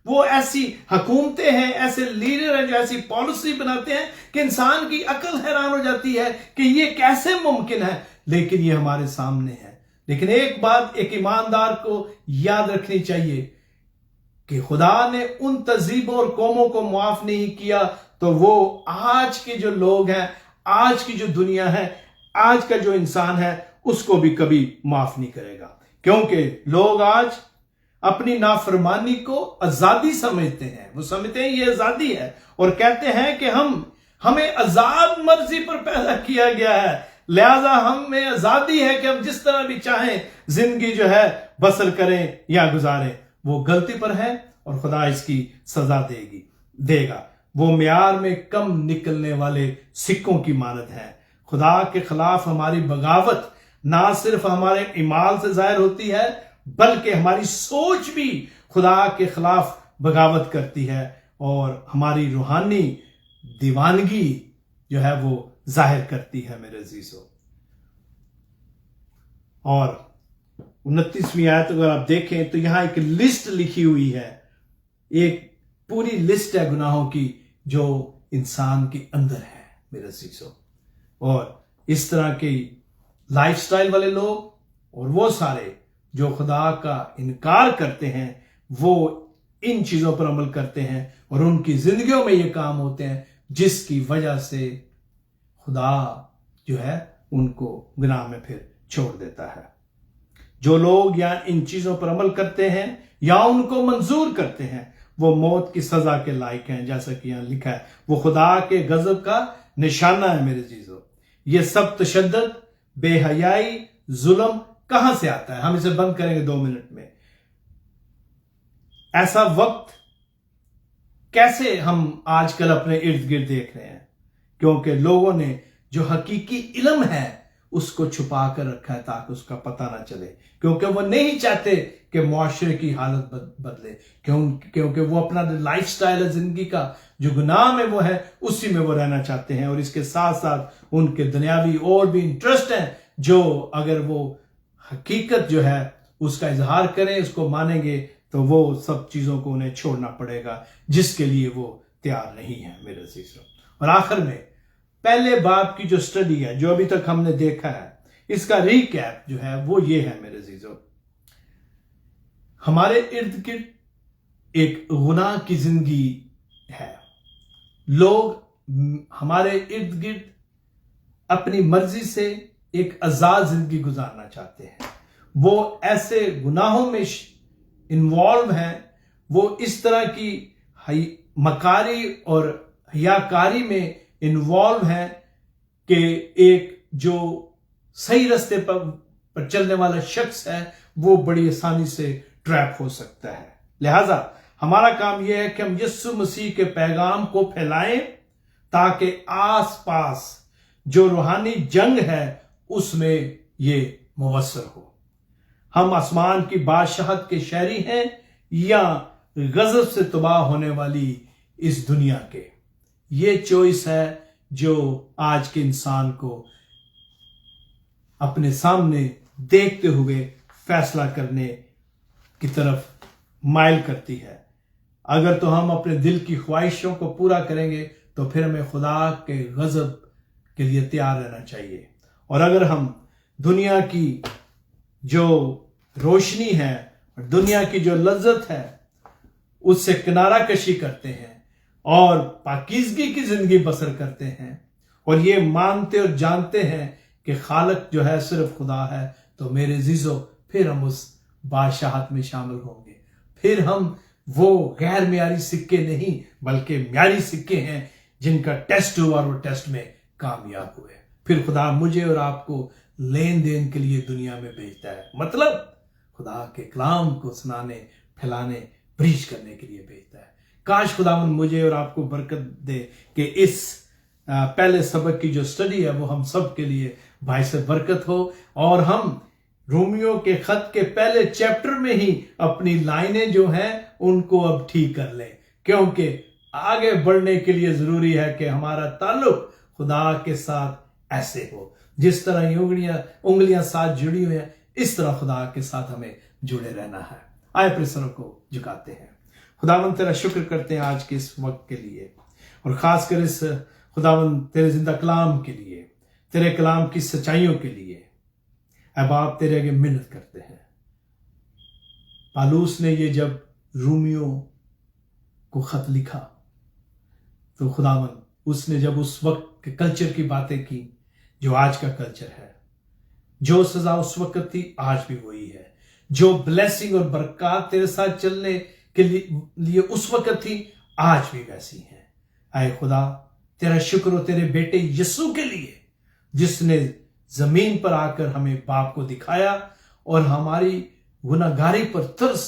S1: وہ ایسی حکومتیں ہیں، ایسے لیڈر ہیں جو ایسی پالیسی بناتے ہیں کہ انسان کی عقل حیران ہو جاتی ہے کہ یہ کیسے ممکن ہے، لیکن یہ ہمارے سامنے ہے۔ لیکن ایک بات ایک ایماندار کو یاد رکھنی چاہیے کہ خدا نے ان تہذیبوں اور قوموں کو معاف نہیں کیا، تو وہ آج کے جو لوگ ہیں، آج کی جو دنیا ہے، آج کا جو انسان ہے، اس کو بھی کبھی معاف نہیں کرے گا، کیونکہ لوگ آج اپنی نافرمانی کو آزادی سمجھتے ہیں۔ وہ سمجھتے ہیں یہ آزادی ہے، اور کہتے ہیں کہ ہمیں آزاد مرضی پر پیدا کیا گیا ہے، لہذا ہمیں آزادی ہے کہ ہم جس طرح بھی چاہیں زندگی جو ہے بسر کریں یا گزاریں۔ وہ غلطی پر ہے اور خدا اس کی سزا دے گا۔ وہ معیار میں کم نکلنے والے سکوں کی مانند ہے۔ خدا کے خلاف ہماری بغاوت نہ صرف ہمارے اعمال سے ظاہر ہوتی ہے، बल्कि हमारी सोच भी खुदा के खिलाफ बगावत करती है और हमारी रूहानी दीवानगी जो है वो जाहिर करती है मेरे अजीजों। और 29वीं आयत अगर आप देखें तो यहां एक लिस्ट लिखी हुई है, एक पूरी लिस्ट है गुनाहों की जो इंसान के अंदर है मेरे अजीजों। और इस तरह की लाइफस्टाइल वाले लोग और वो सारे जो खुदा का इनकार करते हैं वो इन चीजों पर अमल करते हैं और उनकी जिंदगियों में ये काम होते हैं जिसकी वजह से खुदा जो है उनको गुनाह में फिर छोड़ देता है। जो लोग या इन चीजों पर अमल करते हैं या उनको मंजूर करते हैं वो मौत की सजा के लायक हैं, जैसा कि यहां लिखा है। वो खुदा के गजब का निशाना है मेरे चीजों। ये सब तशद्दुद, बेहयाई, जुल्म कहां से आता है? हम इसे बंद करेंगे 2 मिनट में। ऐसा वक्त कैसे हम आजकल अपने इर्द गिर्द देख रहे हैं? क्योंकि लोगों ने जो हकीकी इल्म है उसको छुपा कर रखा है ताकि उसका पता ना चले, क्योंकि वो नहीं चाहते कि मुआशरे की हालत बदले, क्योंकि वो अपना लाइफस्टाइल है जिंदगी का, जो गुनाह में वो है उसी में वो रहना चाहते हैं। और इसके साथ साथ उनके दुनियावी और भी इंटरेस्ट हैं जो अगर वो हकीकत जो है उसका इजहार करें, उसको मानेंगे, तो वो सब चीजों को उन्हें छोड़ना पड़ेगा जिसके लिए वो तैयार नहीं है मेरे अजीजों। और आखिर में पहले बाब की जो स्टडी है जो अभी तक हमने देखा है, इसका रिकैप जो है वो ये है मेरे अजीजों। हमारे इर्द गिर्द एक गुनाह की जिंदगी है। लोग हमारे इर्द गिर्द अपनी मर्जी से एक आजाद जिंदगी गुजारना चाहते हैं। वो ऐसे गुनाहों में इन्वॉल्व हैं, वो इस तरह की मकारी और हयाकारी में इन्वॉल्व हैं कि एक जो सही रास्ते पर चलने वाला शख्स है वो बड़ी आसानी से ट्रैप हो सकता है। लिहाजा हमारा काम यह है कि हम यीशु मसीह के पैगाम को फैलाएं ताकि आसपास जो रूहानी जंग है उसमें ये मुवस्सर हो। हम आसमान की बादशाहत के शहरी हैं या गजब से तबाह होने वाली इस दुनिया के। ये चॉइस है जो आज के इंसान को अपने सामने देखते हुए फैसला करने की तरफ माइल करती है। अगर तो हम अपने दिल की ख्वाहिशों को पूरा करेंगे तो फिर हमें खुदा के गजब के लिए तैयार रहना चाहिए। और अगर हम दुनिया की जो रोशनी है और दुनिया की जो लज्जत है उससे किनारा कशी करते हैं और पाकीज़गी की जिंदगी बसर करते हैं और ये मानते और जानते हैं कि खालिक जो है सिर्फ खुदा है, तो मेरे अजीजों फिर हम उस बादशाहत में शामिल होंगे। फिर हम वो गैर म्यारी सिक्के नहीं बल्कि म्यारी सिक्के हैं जिनका टेस्ट हुआ और वो टेस्ट में कामयाब हुए। फिर खुदा मुझे और आपको लेन देन के लिए दुनिया में भेजता है, मतलब खुदा के कलाम को सुनाने, फैलाने, प्रीच करने के लिए भेजता है। काश खुदावंद मुझे और आपको बरकत दे कि इस पहले सबक की जो स्टडी है वो हम सब के लिए भाई से बरकत हो और हम रोमियो के खत के पहले चैप्टर में ही अपनी लाइनें जो हैं उनको अब ठीक कर लें, क्योंकि आगे बढ़ने के लिए जरूरी है कि हमारा ताल्लुक खुदा के साथ ऐसे हो जिस तरह ये उंगलियां साथ जुड़ी हुई हैं, इस तरह खुदा के साथ हमें जुड़े रहना है। आए अपने सरों को झुकाते हैं। खुदावंद तेरा शुक्र करते हैं आज के इस वक्त के लिए और खासकर इस खुदावंद तेरे जिंदा कलाम के लिए, तेरे कलाम की सच्चाइयों के लिए। अब आप तेरे आगे मिन्नत करते हैं। पालूस ने ये जब रोमियो को खत लिखा तो खुदावंद उसने जब उस वक्त के कल्चर की बातें की जो आज का कल्चर है, जो सजा उस वक्त थी आज भी वही है, जो ब्लेसिंग और बरकत तेरे साथ चलने के लिए उस वक्त थी आज भी वैसी है। आए खुदा तेरा शुक्र हो तेरे बेटे यीशु के लिए जिसने जमीन पर आकर हमें पाप को दिखाया और हमारी गुनाहगारी पर तरस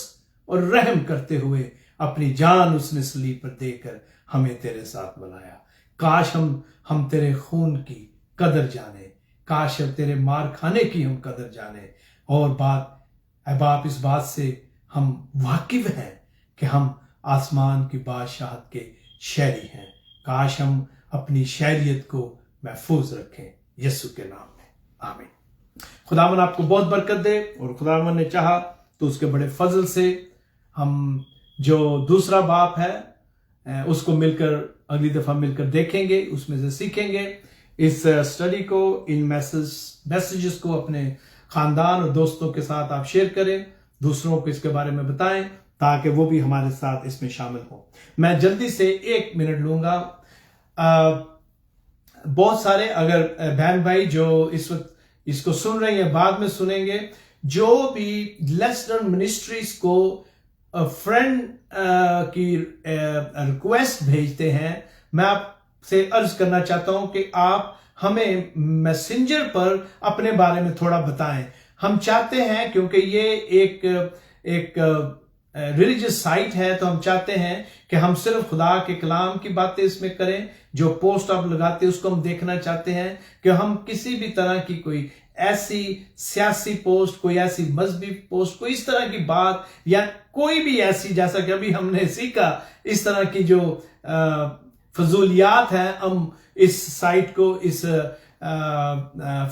S1: और रहम करते हुए अपनी जान उसने सलीब पर देकर हमें तेरे साथ बुलाया। काश हम तेरे खून की कदर जाने, काश हम तेरे मार खाने की हम कदर जाने। और बात ऐ बाप, इस बात से हम वाकिफ हैं कि हम आसमान की बादशाहत के शहरी हैं। काश हम अपनी शहरियत को महफूज रखें यीशु के नाम में, आमीन। खुदावन आपको बहुत बरकत दे, और खुदावन ने चाहा तो उसके बड़े फजल से हम जो दूसरा बाप है उसको मिलकर अगली दफा मिलकर देखेंगे, उसमें से सीखेंगे। इस स्टडी को, इन मैसेजेस को अपने खानदान और दोस्तों के साथ आप शेयर करें, दूसरों को इसके बारे में बताएं ताकि वो भी हमारे साथ इसमें शामिल हो। मैं जल्दी से 1 मिनट लूंगा। बहुत सारे अगर बहन भाई जो इस वक्त इसको सुन रहे हैं, बाद में सुनेंगे, जो भी लेसनर मिनिस्ट्रीज को फ्रेंड की रिक्वेस्ट भेजते हैं, मैं आपसे अर्ज करना चाहता हूं कि आप हमें मैसेंजर पर अपने बारे में थोड़ा बताएं। हम चाहते हैं, क्योंकि ये एक रिलीजियस साइट है, तो हम चाहते हैं कि हम सिर्फ खुदा के कलाम की बातें इसमें करें। जो पोस्ट आप लगाते हैं उसको हम देखना चाहते हैं कि हम किसी भी तरह की कोई ऐसी सियासी पोस्ट, कोई ऐसी मजहबी पोस्ट, कोई इस तरह की बात, या कोई भी ऐसी, जैसा कि अभी हमने सीखा, इस तरह की जो फजूलियात हैं, हम इस साइट को, इस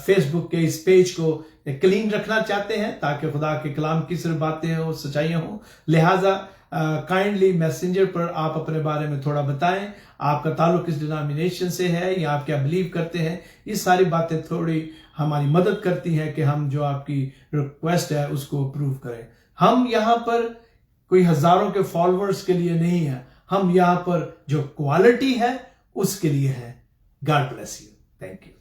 S1: फेसबुक के इस पेज को क्लीन रखना चाहते हैं ताकि खुदा के कलाम की सिर्फ बातें हो, सच्चाइयां हो। लिहाजा काइंडली मैसेंजर पर आप अपने बारे में थोड़ा बताएं, आपका ताल्लुक किस डिनोमिनेशन से है, या आप क्या बिलीव करते हैं। ये सारी बातें थोड़ी हमारी मदद करती हैं कि हम जो आपकी रिक्वेस्ट है उसको अप्रूव करें। हम यहाँ पर कोई हजारों के फॉलोअर्स के लिए नहीं है, हम यहाँ पर जो क्वालिटी है उसके लिए है। God bless you, thank you.